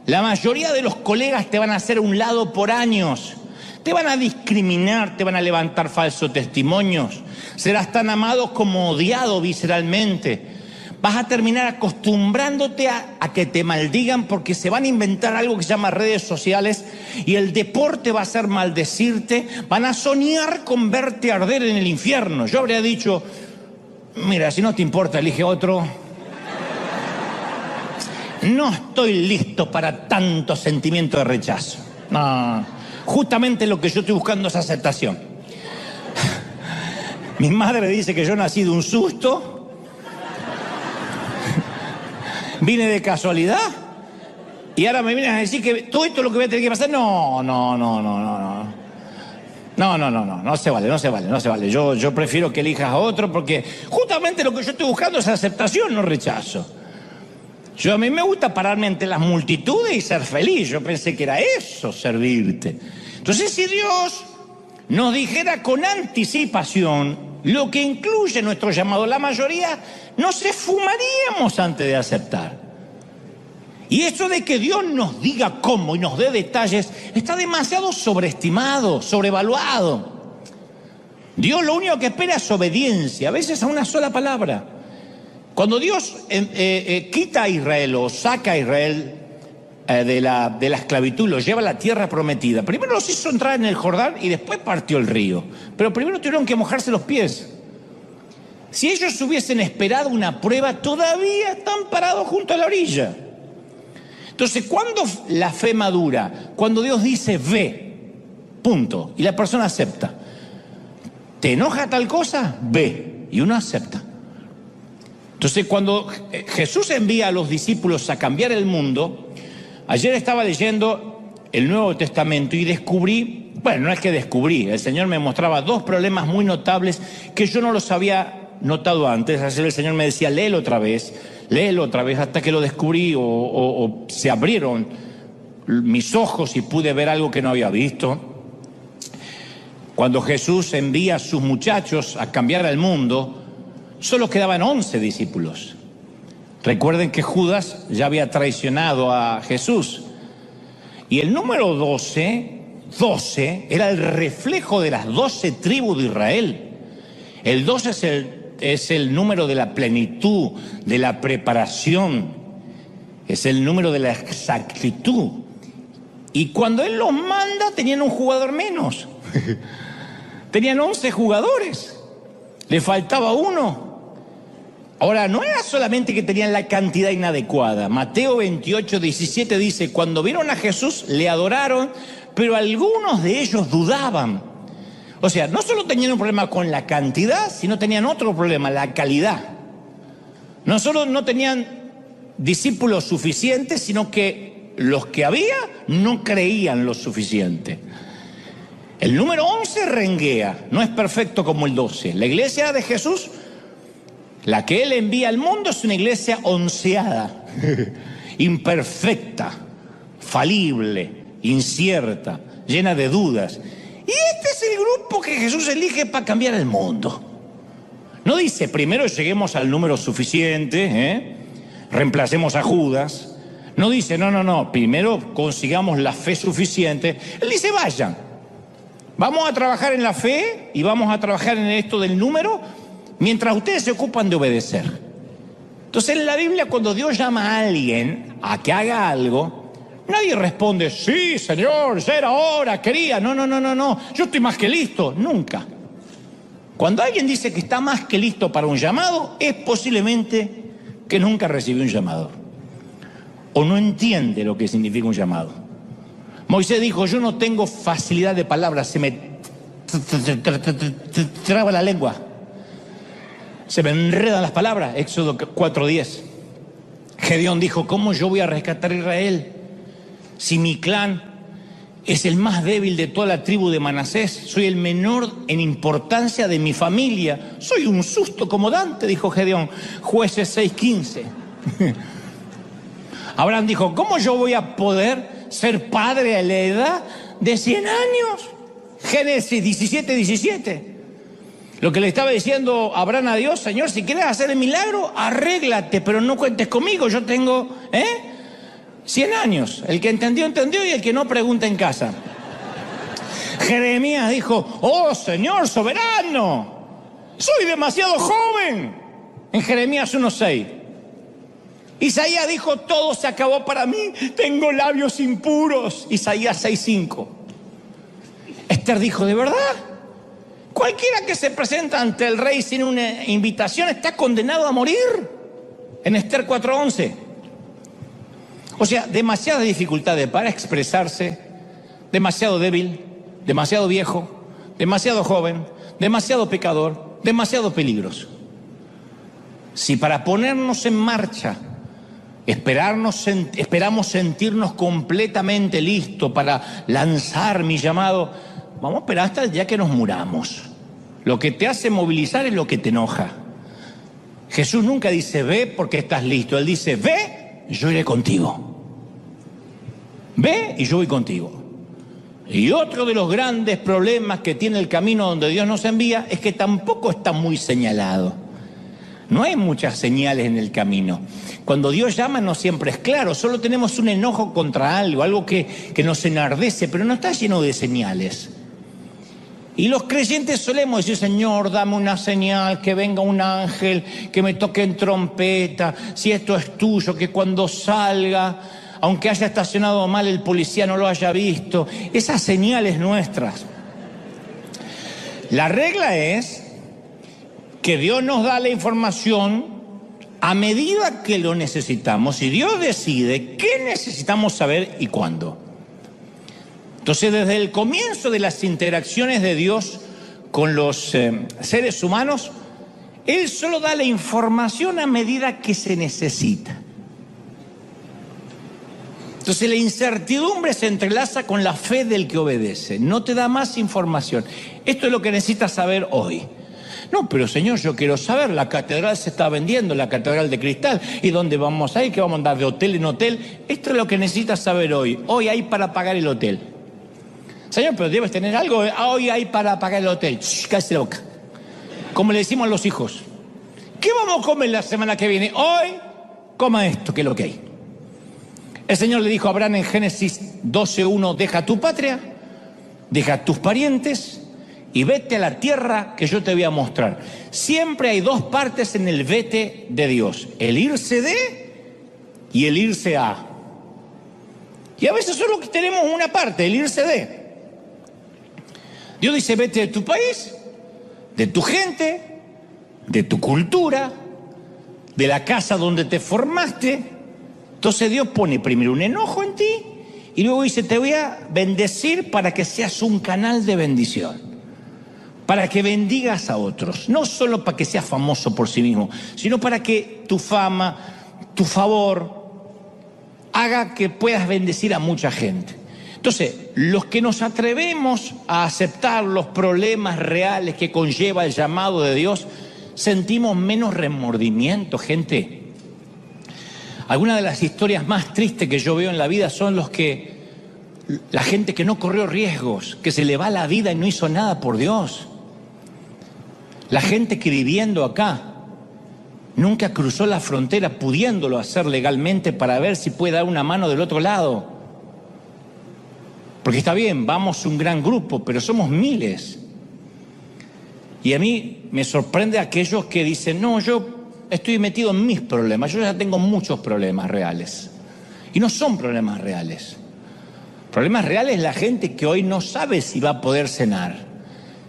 La mayoría de los colegas te van a hacer a un lado por años. Te van a discriminar, te van a levantar falsos testimonios. Serás tan amado como odiado visceralmente. Vas a terminar acostumbrándote a que te maldigan porque se van a inventar algo que se llama redes sociales y el deporte va a ser maldecirte. Van a soñar con verte arder en el infierno. Yo habría dicho, mira, si no te importa, elige otro. No estoy listo para tanto sentimiento de rechazo. No, justamente lo que yo estoy buscando es aceptación. Mi madre dice que yo nací de un susto. Vine de casualidad y ahora me vienes a decir que todo esto es lo que voy a tener que pasar. No se vale. Yo prefiero que elijas a otro porque justamente lo que yo estoy buscando es aceptación, no rechazo. A mí me gusta pararme ante las multitudes y ser feliz. Yo pensé que era eso, servirte. Entonces, si Dios nos dijera con anticipación lo que incluye nuestro llamado, la mayoría nos esfumaríamos antes de aceptar. Y eso de que Dios nos diga cómo y nos dé detalles está demasiado sobreestimado, sobrevaluado. Dios lo único que espera es obediencia, a veces a una sola palabra. Cuando Dios quita a Israel o saca a Israel de la esclavitud, lo lleva a la tierra prometida, primero los hizo entrar en el Jordán y después partió el río. Pero primero tuvieron que mojarse los pies. Si ellos hubiesen esperado una prueba, todavía están parados junto a la orilla. Entonces, ¿cuándo la fe madura? Cuando Dios dice ve, punto, y la persona acepta. ¿Te enoja tal cosa? Ve, y uno acepta. Entonces, cuando Jesús envía a los discípulos a cambiar el mundo, ayer estaba leyendo el Nuevo Testamento y descubrí, bueno, no es que descubrí, el Señor me mostraba dos problemas muy notables que yo no los había notado antes. Ayer el Señor me decía, léelo otra vez, hasta que lo descubrí o se abrieron mis ojos y pude ver algo que no había visto. Cuando Jesús envía a sus muchachos a cambiar el mundo, solo quedaban 11 discípulos. Recuerden que Judas ya había traicionado a Jesús. Y el número 12 era el reflejo de las 12 tribus de Israel. El 12 es el número de la plenitud, de la preparación. Es el número de la exactitud. Y cuando Él los manda, tenían un jugador menos. Tenían 11 jugadores. Le faltaba uno. Ahora, no era solamente que tenían la cantidad inadecuada. Mateo 28:17 dice, cuando vieron a Jesús, le adoraron, pero algunos de ellos dudaban. O sea, no solo tenían un problema con la cantidad, sino tenían otro problema, la calidad. No solo no tenían discípulos suficientes, sino que los que había no creían lo suficiente. El número 11 renguea, no es perfecto como el 12. La iglesia de Jesús, la que Él envía al mundo, es una iglesia onceada, imperfecta, falible, incierta, llena de dudas. Y este es el grupo que Jesús elige para cambiar el mundo. No dice, primero lleguemos al número suficiente, reemplacemos a Judas. No dice, no, primero consigamos la fe suficiente. Él dice, vayan. Vamos a trabajar en la fe y vamos a trabajar en esto del número mientras ustedes se ocupan de obedecer. Entonces en la Biblia, cuando Dios llama a alguien a que haga algo, nadie responde, sí, Señor, ya era hora, quería. No, yo estoy más que listo. Nunca. Cuando alguien dice que está más que listo para un llamado, es posiblemente que nunca recibió un llamado o no entiende lo que significa un llamado. Moisés dijo, yo no tengo facilidad de palabras, se me traba la lengua, se me enredan las palabras. Éxodo 4:10. Gedeón dijo, ¿cómo yo voy a rescatar a Israel si mi clan es el más débil de toda la tribu de Manasés? Soy el menor en importancia de mi familia, soy un susto como Dante, dijo Gedeón. Jueces 6:15. Abraham dijo, ¿cómo yo voy a poder ser padre a la edad de 100 años? Génesis 17:17. Lo que le estaba diciendo Abraham a Dios, Señor, si quieres hacer el milagro, arréglate, pero no cuentes conmigo, yo tengo 100 años. El que entendió, entendió, y el que no, pregunta en casa. Jeremías dijo, oh Señor soberano, soy demasiado joven, en Jeremías 1:6. Isaías dijo, todo se acabó para mí, tengo labios impuros, Isaías 6:5. Esther dijo, ¿de verdad? Cualquiera que se presenta ante el rey sin una invitación está condenado a morir, en Esther 4:11. O sea, demasiadas dificultades para expresarse, demasiado débil, demasiado viejo, demasiado joven, demasiado pecador, demasiado peligroso. Si para ponernos en marcha esperamos sentirnos completamente listos para lanzar mi llamado, vamos a esperar hasta el día que nos muramos. Lo que te hace movilizar es lo que te enoja. Jesús nunca dice, ve porque estás listo. Él dice, ve, yo iré contigo. Ve y yo voy contigo. Y otro de los grandes problemas que tiene el camino donde Dios nos envía es que tampoco está muy señalado. No hay muchas señales en el camino. Cuando Dios llama no siempre es claro, solo tenemos un enojo contra algo que nos enardece, pero no está lleno de señales. Y los creyentes solemos decir, Señor, dame una señal, que venga un ángel, que me toque en trompeta, si esto es tuyo, que cuando salga, aunque haya estacionado mal, el policía no lo haya visto. Esas señales nuestras. La regla es que Dios nos da la información a medida que lo necesitamos, y Dios decide qué necesitamos saber y cuándo. Entonces, desde el comienzo de las interacciones de Dios con los seres humanos, Él solo da la información a medida que se necesita. Entonces la incertidumbre se entrelaza con la fe del que obedece. No te da más información. Esto es lo que necesitas saber hoy. No, pero Señor, yo quiero saber, la catedral se está vendiendo, la catedral de cristal, ¿y dónde vamos a ir? ¿Qué vamos a andar de hotel en hotel? Esto es lo que necesitas saber hoy. Hoy hay para pagar el hotel. Señor, pero debes tener algo. Hoy hay para pagar el hotel. Cállate la boca. Como le decimos a los hijos. ¿Qué vamos a comer la semana que viene? Hoy, coma esto, que es lo que hay. El Señor le dijo a Abraham en Génesis 12:1, deja tu patria, deja tus parientes y vete a la tierra que yo te voy a mostrar. Siempre hay dos partes en el vete de Dios, el irse de y el irse a. Y a veces solo tenemos una parte, el irse de. Dios dice, vete de tu país, de tu gente, de tu cultura, de la casa donde te formaste. Entonces Dios pone primero un enojo en ti y luego dice, te voy a bendecir para que seas un canal de bendición, para que bendigas a otros, no solo para que seas famoso por sí mismo, sino para que tu fama, tu favor, haga que puedas bendecir a mucha gente. Entonces, los que nos atrevemos a aceptar los problemas reales que conlleva el llamado de Dios, sentimos menos remordimiento, gente. Algunas de las historias más tristes que yo veo en la vida son la gente que no corrió riesgos, que se le va la vida y no hizo nada por Dios. La gente que viviendo acá nunca cruzó la frontera pudiéndolo hacer legalmente para ver si puede dar una mano del otro lado. Porque está bien, vamos un gran grupo, pero somos miles. Y a mí me sorprende aquellos que dicen, no, yo estoy metido en mis problemas, yo ya tengo muchos problemas reales. Y no son problemas reales. Problemas reales es la gente que hoy no sabe si va a poder cenar,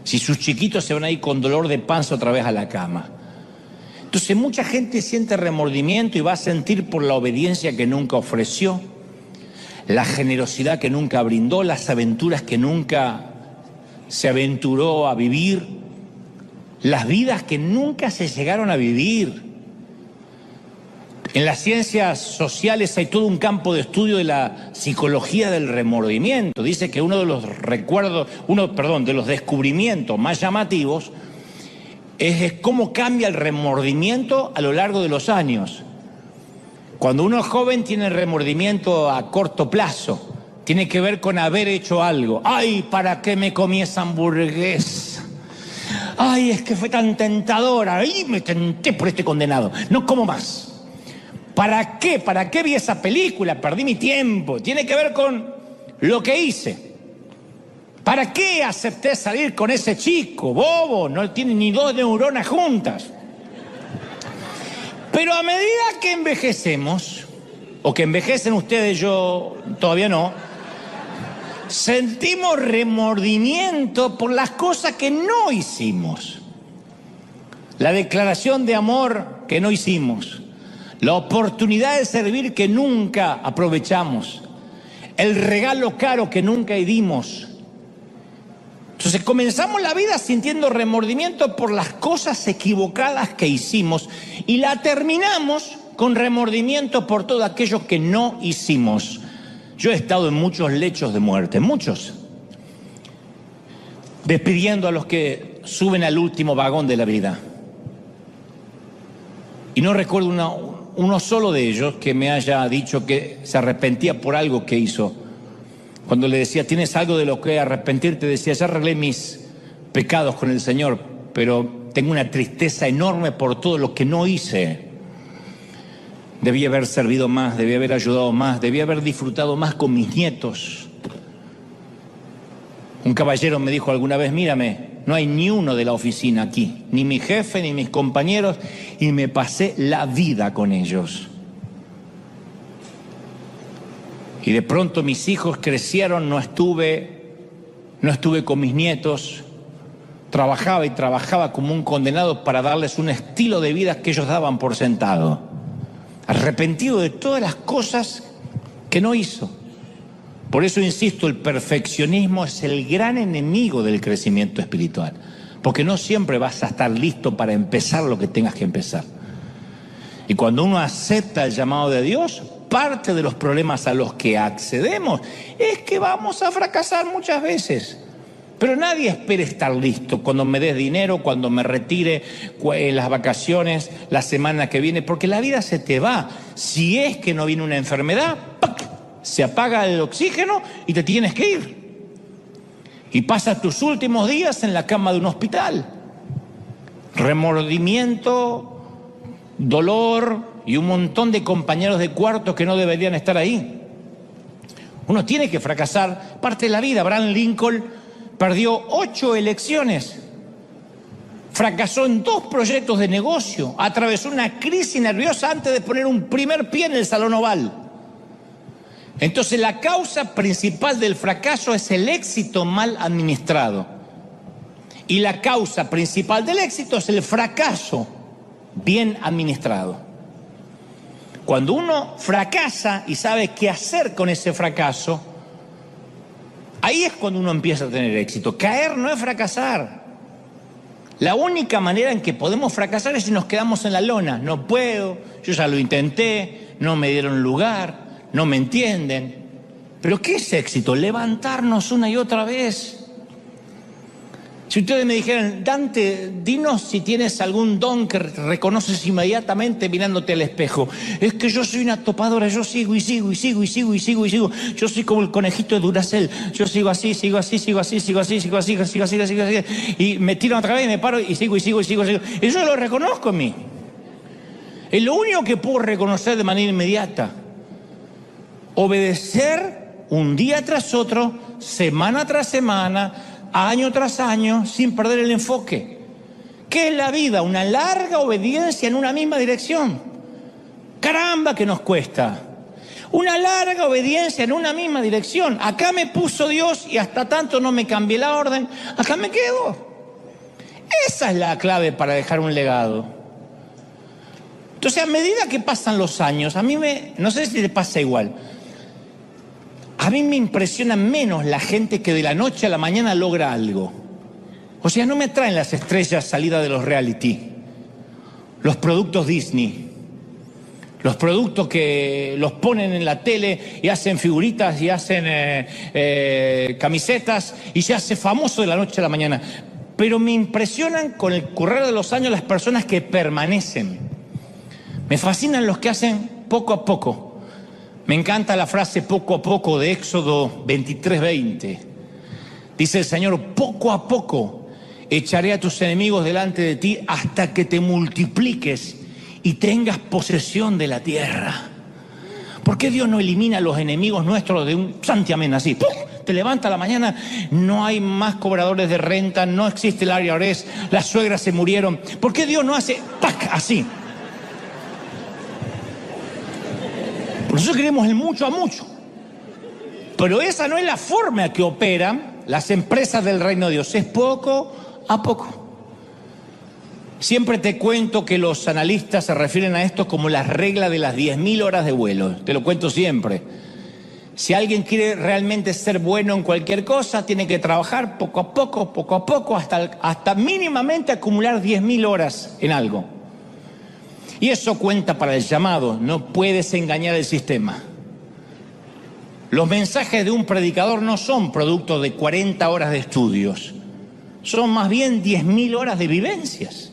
si sus chiquitos se van a ir con dolor de panza otra vez a la cama. Entonces mucha gente siente remordimiento y va a sentir por la obediencia que nunca ofreció, la generosidad que nunca brindó, las aventuras que nunca se aventuró a vivir, las vidas que nunca se llegaron a vivir. En las ciencias sociales hay todo un campo de estudio de la psicología del remordimiento. Dice que uno de los de los descubrimientos más llamativos es cómo cambia el remordimiento a lo largo de los años. Cuando uno es joven tiene remordimiento a corto plazo, tiene que ver con haber hecho algo. ¡Ay, para qué me comí esa hamburguesa! ¡Ay, es que fue tan tentadora! ¡Ay, me tenté por este condenado! No como más. ¿Para qué? ¿Para qué vi esa película? Perdí mi tiempo. Tiene que ver con lo que hice. ¿Para qué acepté salir con ese chico? Bobo, no tiene ni 2 neuronas juntas. Pero a medida que envejecemos, o que envejecen ustedes, yo todavía no, sentimos remordimiento por las cosas que no hicimos. La declaración de amor que no hicimos. La oportunidad de servir que nunca aprovechamos. El regalo caro que nunca dimos. Entonces comenzamos la vida sintiendo remordimiento por las cosas equivocadas que hicimos y la terminamos con remordimiento por todo aquello que no hicimos. Yo he estado en muchos lechos de muerte, muchos, despidiendo a los que suben al último vagón de la vida. Y no recuerdo uno solo de ellos que me haya dicho que se arrepentía por algo que hizo. Cuando le decía, ¿tienes algo de lo que arrepentirte? Decía, ya arreglé mis pecados con el Señor, pero tengo una tristeza enorme por todo lo que no hice. Debí haber servido más, debí haber ayudado más, debí haber disfrutado más con mis nietos. Un caballero me dijo alguna vez, mírame, no hay ni uno de la oficina aquí, ni mi jefe, ni mis compañeros, y me pasé la vida con ellos. Y de pronto mis hijos crecieron, no estuve con mis nietos, trabajaba como un condenado para darles un estilo de vida que ellos daban por sentado. arrepentido de todas las cosas que no hizo. Por eso insisto, el perfeccionismo es el gran enemigo del crecimiento espiritual, porque no siempre vas a estar listo para empezar lo que tengas que empezar. Y cuando uno acepta el llamado de Dios, parte de los problemas a los que accedemos es que vamos a fracasar muchas veces. Pero nadie espera estar listo cuando me des dinero, cuando me retire en las vacaciones, la semana que viene, porque la vida se te va. Si es que no viene una enfermedad, ¡pac!, se apaga el oxígeno y te tienes que ir. Y pasas tus últimos días en la cama de un hospital. Remordimiento, dolor y un montón de compañeros de cuarto que no deberían estar ahí. Uno tiene que fracasar, parte de la vida. Abraham Lincoln perdió 8 elecciones, fracasó en 2 proyectos de negocio, atravesó una crisis nerviosa antes de poner un primer pie en el Salón Oval. Entonces la causa principal del fracaso es el éxito mal administrado. Y la causa principal del éxito es el fracaso bien administrado. Cuando uno fracasa y sabe qué hacer con ese fracaso, ahí es cuando uno empieza a tener éxito. Caer no es fracasar. La única manera en que podemos fracasar es si nos quedamos en la lona. No puedo, yo ya lo intenté, no me dieron lugar, no me entienden. ¿Pero qué es éxito? Levantarnos una y otra vez. Si ustedes me dijeran, Dante, dinos si tienes algún don que reconoces inmediatamente mirándote al espejo. Es que yo soy una topadora, yo sigo y sigo y sigo y sigo y sigo y sigo. Yo soy como el conejito de Duracell. Yo sigo así, sigo así, sigo así, sigo así, sigo así, sigo así, sigo así. Y me tiro otra vez y me paro y sigo y sigo y sigo y sigo. Eso lo reconozco en mí. Es lo único que puedo reconocer de manera inmediata. Obedecer un día tras otro, semana tras semana, año tras año, sin perder el enfoque. ¿Qué es la vida? Una larga obediencia en una misma dirección. ¡Caramba que nos cuesta! Una larga obediencia en una misma dirección. Acá me puso Dios y hasta tanto no me cambié la orden, acá me quedo. Esa es la clave para dejar un legado. Entonces, a medida que pasan los años, no sé si te pasa igual, a mí me impresiona menos la gente que de la noche a la mañana logra algo. O sea, no me atraen las estrellas salidas de los reality, los productos Disney, los productos que los ponen en la tele y hacen figuritas y hacen camisetas y se hace famoso de la noche a la mañana. Pero me impresionan con el correr de los años las personas que permanecen. Me fascinan los que hacen poco a poco. Me encanta la frase poco a poco de Éxodo 23:20. Dice el Señor, poco a poco echaré a tus enemigos delante de ti hasta que te multipliques y tengas posesión de la tierra. ¿Por qué Dios no elimina a los enemigos nuestros de un santiamén así? ¡Pum! Te levanta a la mañana, no hay más cobradores de renta, no existe el IRS, las suegras se murieron. ¿Por qué Dios no hace ¡pac! Así? Nosotros queremos el mucho a mucho. Pero esa no es la forma que operan las empresas del reino de Dios. Es poco a poco. Siempre te cuento que los analistas se refieren a esto como la regla de las 10.000 horas de vuelo. Te lo cuento siempre. Si alguien quiere realmente ser bueno en cualquier cosa, tiene que trabajar poco a poco, hasta mínimamente acumular 10.000 horas en algo. Y eso cuenta para el llamado. No puedes engañar el sistema. Los mensajes de un predicador no son producto de 40 horas de estudios. Son más bien 10.000 horas de vivencias.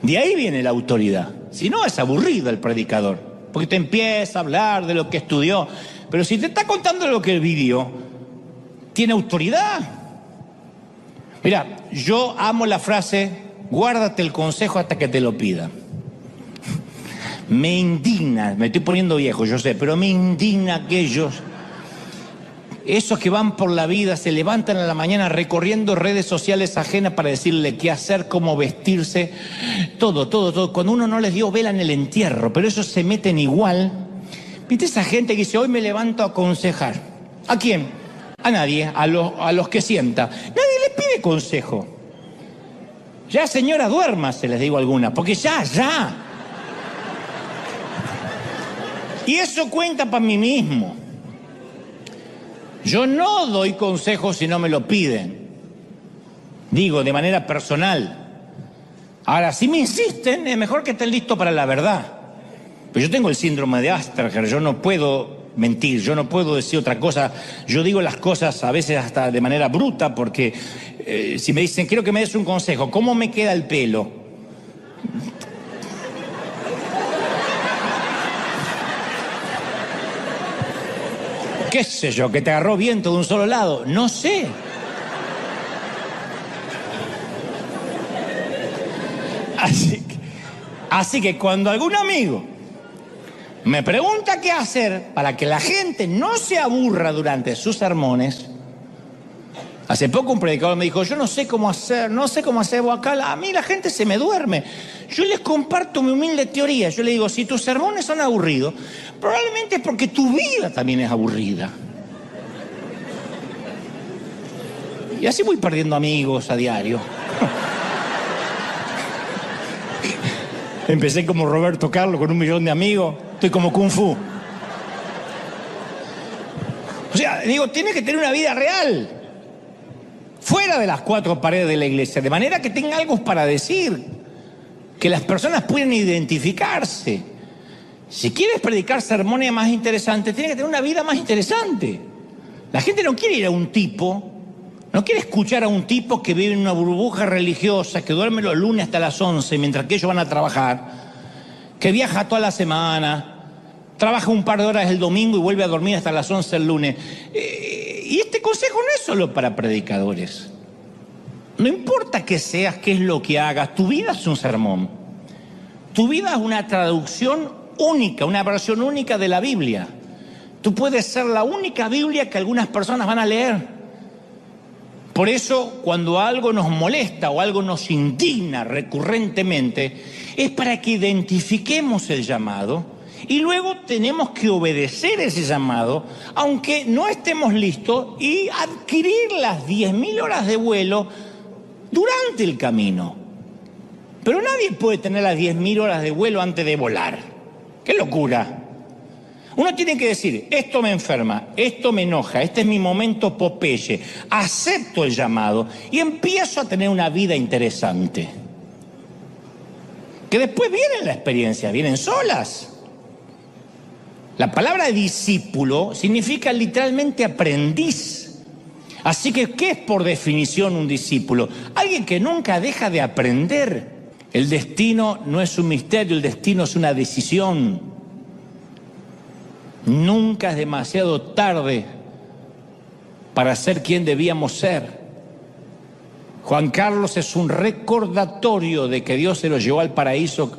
De ahí viene la autoridad. Si no, es aburrido el predicador, porque te empieza a hablar de lo que estudió. Pero si te está contando lo que vivió, tiene autoridad. Mira, yo amo la frase, guárdate el consejo hasta que te lo pida. Me indigna, me estoy poniendo viejo, yo sé, pero me indigna aquellos, esos que van por la vida, se levantan a la mañana recorriendo redes sociales ajenas para decirle qué hacer, cómo vestirse, todo. Cuando uno no les dio vela en el entierro, pero ellos se meten igual. ¿Viste esa gente que dice, hoy me levanto a aconsejar? ¿A quién? A nadie, a los que sienta. Nadie le pide consejo. Ya, señora, duerma, se les digo alguna, porque ya. Y eso cuenta para mí mismo. Yo no doy consejos si no me lo piden. Digo, de manera personal. Ahora, si me insisten, es mejor que estén listos para la verdad. Pero yo tengo el síndrome de Asperger, yo no puedo mentir, yo no puedo decir otra cosa. Yo digo las cosas a veces hasta de manera bruta, porque si me dicen, quiero que me des un consejo, ¿cómo me queda el pelo? ¿Qué sé yo? ¿Que te agarró viento de un solo lado? No sé. Así que cuando algún amigo me pregunta qué hacer para que la gente no se aburra durante sus sermones, hace poco un predicador me dijo, yo no sé cómo hacer acá, a mí la gente se me duerme. Yo les comparto mi humilde teoría, yo le digo, si tus sermones son aburridos, probablemente es porque tu vida también es aburrida. Y así voy perdiendo amigos a diario. Empecé como Roberto Carlos con 1 millón de amigos, estoy como Kung Fu. O sea, digo, tiene que tener una vida real, fuera de las 4 paredes de la iglesia, de manera que tenga algo para decir, que las personas puedan identificarse. Si quieres predicar sermones más interesantes, tienes que tener una vida más interesante. La gente no quiere ir a un tipo, no quiere escuchar a un tipo que vive en una burbuja religiosa, que duerme los lunes hasta las 11 mientras que ellos van a trabajar, que viaja toda la semana, trabaja un par de horas el domingo y vuelve a dormir hasta las 11 el lunes. Y este consejo no es solo para predicadores. No importa qué seas, qué es lo que hagas, tu vida es un sermón. Tu vida es una traducción única, una versión única de la Biblia. Tú puedes ser la única Biblia que algunas personas van a leer. Por eso, cuando algo nos molesta o algo nos indigna recurrentemente, es para que identifiquemos el llamado y luego tenemos que obedecer ese llamado, aunque no estemos listos, y adquirir las 10.000 horas de vuelo durante el camino. Pero nadie puede tener las 10.000 horas de vuelo antes de volar. ¡Qué locura! Uno tiene que decir, esto me enferma, esto me enoja, este es mi momento Popeye, acepto el llamado y empiezo a tener una vida interesante. Que después vienen las experiencias, vienen solas. La palabra discípulo significa literalmente aprendiz. Así que, ¿qué es por definición un discípulo? Alguien que nunca deja de aprender. El destino no es un misterio, el destino es una decisión. Nunca es demasiado tarde para ser quien debíamos ser. Juan Carlos es un recordatorio de que Dios se lo llevó al paraíso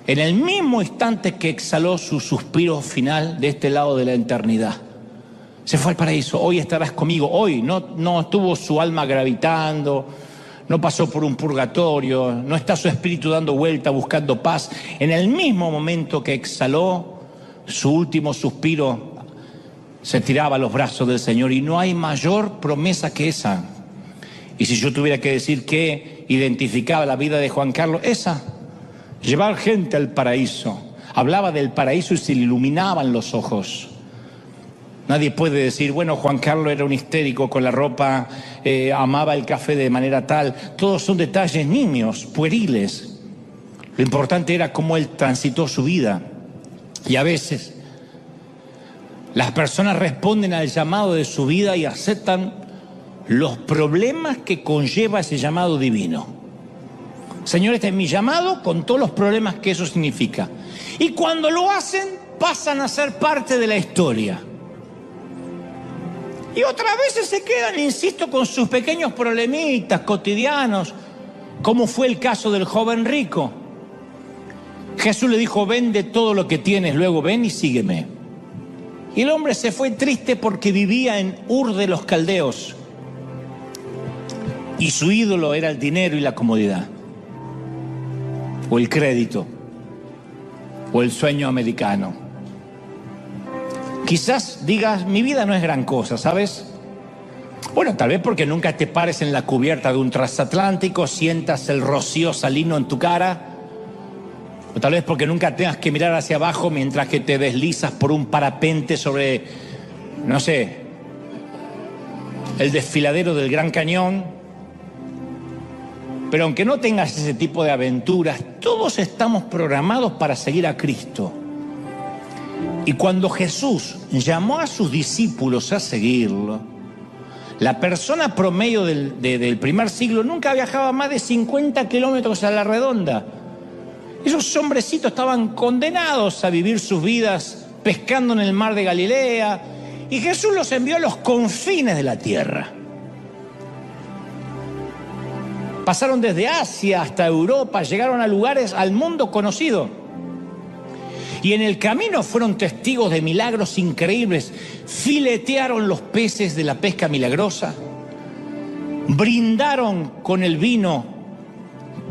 en el mismo instante que exhaló su suspiro final de este lado de la eternidad. Se fue al paraíso, hoy estarás conmigo, hoy no estuvo su alma gravitando, no pasó por un purgatorio, no está su espíritu dando vuelta buscando paz. En el mismo momento que exhaló su último suspiro, se tiraba a los brazos del Señor, y no hay mayor promesa que esa. Y si yo tuviera que decir qué identificaba la vida de Juan Carlos, esa, llevar gente al paraíso. Hablaba del paraíso y se le iluminaban los ojos. Nadie puede decir, bueno, Juan Carlos era un histérico con la ropa, amaba el café de manera tal. Todos son detalles niños, pueriles. Lo importante era cómo él transitó su vida. Y a veces las personas responden al llamado de su vida y aceptan los problemas que conlleva ese llamado divino. Señor, este es mi llamado con todos los problemas que eso significa. Y cuando lo hacen, pasan a ser parte de la historia. Y otras veces se quedan, insisto, con sus pequeños problemitas cotidianos, como fue el caso del joven rico. Jesús le dijo, vende todo lo que tienes, luego ven y sígueme. Y el hombre se fue triste porque vivía en Ur de los Caldeos. Y su ídolo era el dinero y la comodidad. O el crédito. O el sueño americano. Quizás digas, mi vida no es gran cosa, ¿sabes? Bueno, tal vez porque nunca te pares en la cubierta de un transatlántico, sientas el rocío salino en tu cara. O tal vez porque nunca tengas que mirar hacia abajo mientras que te deslizas por un parapente sobre, no sé, el desfiladero del Gran Cañón. Pero aunque no tengas ese tipo de aventuras, todos estamos programados para seguir a Cristo. Y cuando Jesús llamó a sus discípulos a seguirlo, la persona promedio del primer siglo nunca viajaba más de 50 kilómetros a la redonda. Esos hombrecitos estaban condenados a vivir sus vidas pescando en el mar de Galilea, y Jesús los envió a los confines de la tierra. Pasaron desde Asia hasta Europa, llegaron a lugares al mundo conocido. Y en el camino fueron testigos de milagros increíbles. Filetearon los peces de la pesca milagrosa. Brindaron con el vino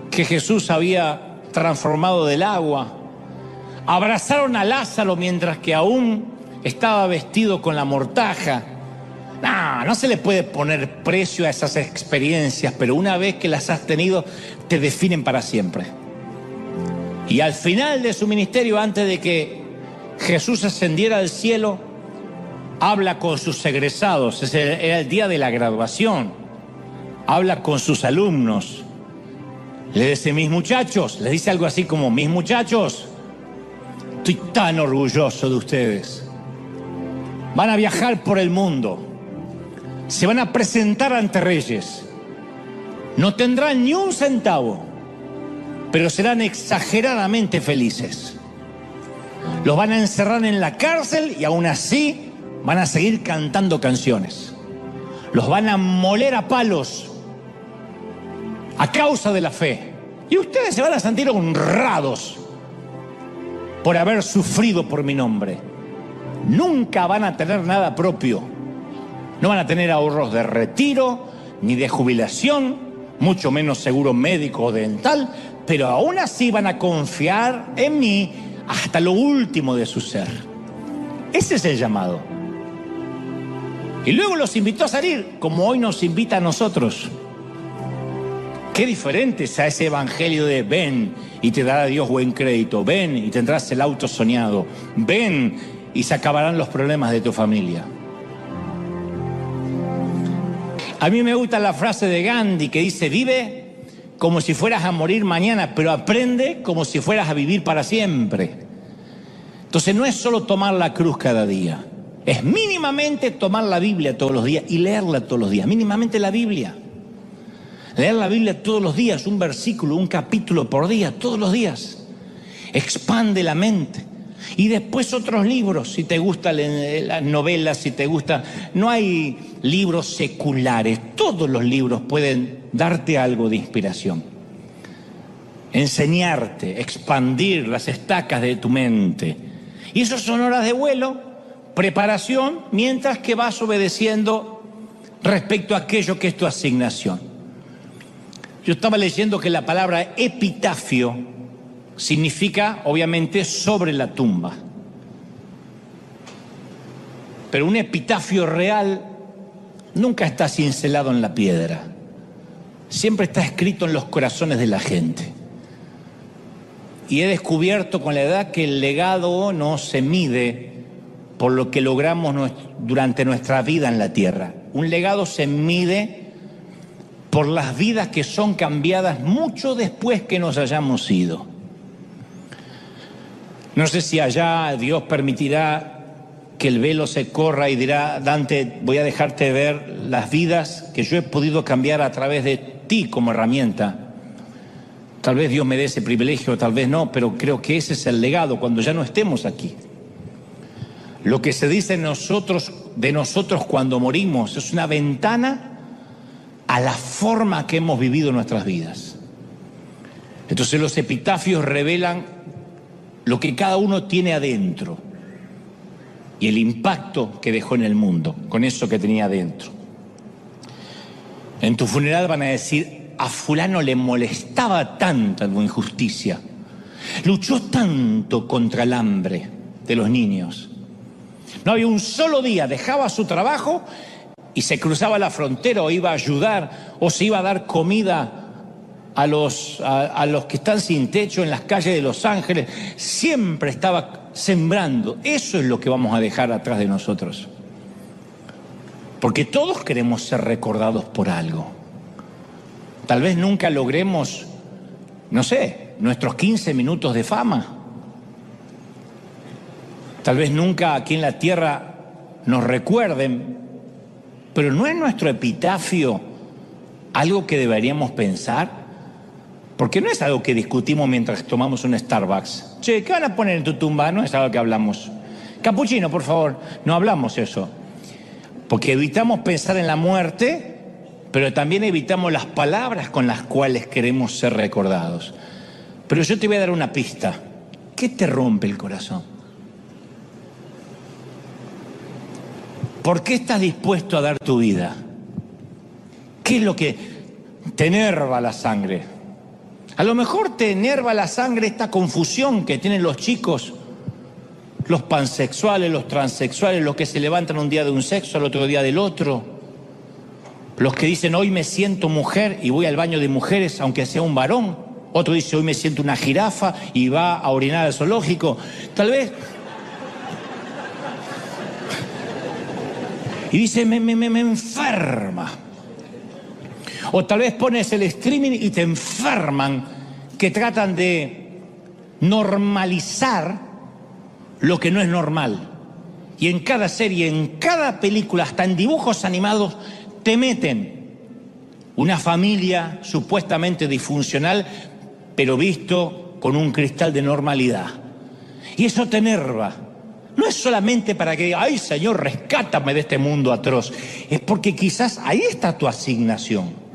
que Jesús había transformado del agua. Abrazaron a Lázaro mientras que aún estaba vestido con la mortaja. No se le puede poner precio a esas experiencias, pero una vez que las has tenido, te definen para siempre. Y al final de su ministerio, antes de que Jesús ascendiera al cielo, habla con sus egresados. Era el día de la graduación. Habla con sus alumnos. Le dice, mis muchachos, les dice algo así como, mis muchachos, estoy tan orgulloso de ustedes. Van a viajar por el mundo. Se van a presentar ante reyes. No tendrán ni un centavo, pero serán exageradamente felices. Los van a encerrar en la cárcel y aún así van a seguir cantando canciones. Los van a moler a palos a causa de la fe. Y ustedes se van a sentir honrados por haber sufrido por mi nombre. Nunca van a tener nada propio. No van a tener ahorros de retiro, ni de jubilación, mucho menos seguro médico o dental, pero aún así van a confiar en mí hasta lo último de su ser. Ese es el llamado. Y luego los invitó a salir, como hoy nos invita a nosotros. Qué diferente es a ese evangelio de ven y te dará Dios buen crédito, ven y tendrás el auto soñado, ven y se acabarán los problemas de tu familia. A mí me gusta la frase de Gandhi que dice, vive como si fueras a morir mañana, pero aprende como si fueras a vivir para siempre. Entonces no es solo tomar la cruz cada día, es mínimamente tomar la Biblia todos los días y leerla todos los días, mínimamente la Biblia. Leer la Biblia todos los días, un versículo, un capítulo por día, todos los días. Expande la mente. Y después otros libros, si te gustan las novelas, si te gusta. No hay libros seculares, todos los libros pueden darte algo de inspiración. Enseñarte, expandir las estacas de tu mente. Y eso son horas de vuelo, preparación, mientras que vas obedeciendo respecto a aquello que es tu asignación. Yo estaba leyendo que la palabra epitafio significa, obviamente, sobre la tumba. Pero un epitafio real nunca está cincelado en la piedra. Siempre está escrito en los corazones de la gente. Y he descubierto con la edad que el legado no se mide por lo que logramos durante nuestra vida en la tierra. Un legado se mide por las vidas que son cambiadas mucho después que nos hayamos ido. No sé si allá Dios permitirá que el velo se corra y dirá, Dante, voy a dejarte ver las vidas que yo he podido cambiar a través de ti como herramienta. Tal vez Dios me dé ese privilegio, tal vez no, pero creo que ese es el legado cuando ya no estemos aquí. Lo que se dice de nosotros cuando morimos es una ventana a la forma que hemos vivido nuestras vidas. Entonces los epitafios revelan lo que cada uno tiene adentro y el impacto que dejó en el mundo con eso que tenía adentro. En tu funeral van a decir, a fulano le molestaba tanta la injusticia, luchó tanto contra el hambre de los niños. No había un solo día, dejaba su trabajo y se cruzaba la frontera o iba a ayudar o se iba a dar comida a los que están sin techo en las calles de Los Ángeles, siempre estaba sembrando. Eso es lo que vamos a dejar atrás de nosotros. Porque todos queremos ser recordados por algo. Tal vez nunca logremos, no sé, nuestros 15 minutos de fama. Tal vez nunca aquí en la tierra nos recuerden, pero ¿no es nuestro epitafio algo que deberíamos pensar? Porque no es algo que discutimos mientras tomamos un Starbucks. Che, ¿qué van a poner en tu tumba? No es algo que hablamos. Capuchino, por favor. No hablamos eso. Porque evitamos pensar en la muerte, pero también evitamos las palabras con las cuales queremos ser recordados. Pero yo te voy a dar una pista. ¿Qué te rompe el corazón? ¿Por qué estás dispuesto a dar tu vida? ¿Qué es lo que te enerva la sangre? A lo mejor te enerva la sangre esta confusión que tienen los chicos, los pansexuales, los transexuales, los que se levantan un día de un sexo, al otro día del otro, los que dicen hoy me siento mujer y voy al baño de mujeres aunque sea un varón, otro dice hoy me siento una jirafa y va a orinar al zoológico, tal vez. Y dice me enferma. O tal vez pones el streaming y te enferman, que tratan de normalizar lo que no es normal. Y en cada serie, en cada película, hasta en dibujos animados, te meten una familia supuestamente disfuncional, pero visto con un cristal de normalidad. Y eso te enerva. No es solamente para que diga, ay Señor, rescátame de este mundo atroz. Es porque quizás ahí está tu asignación.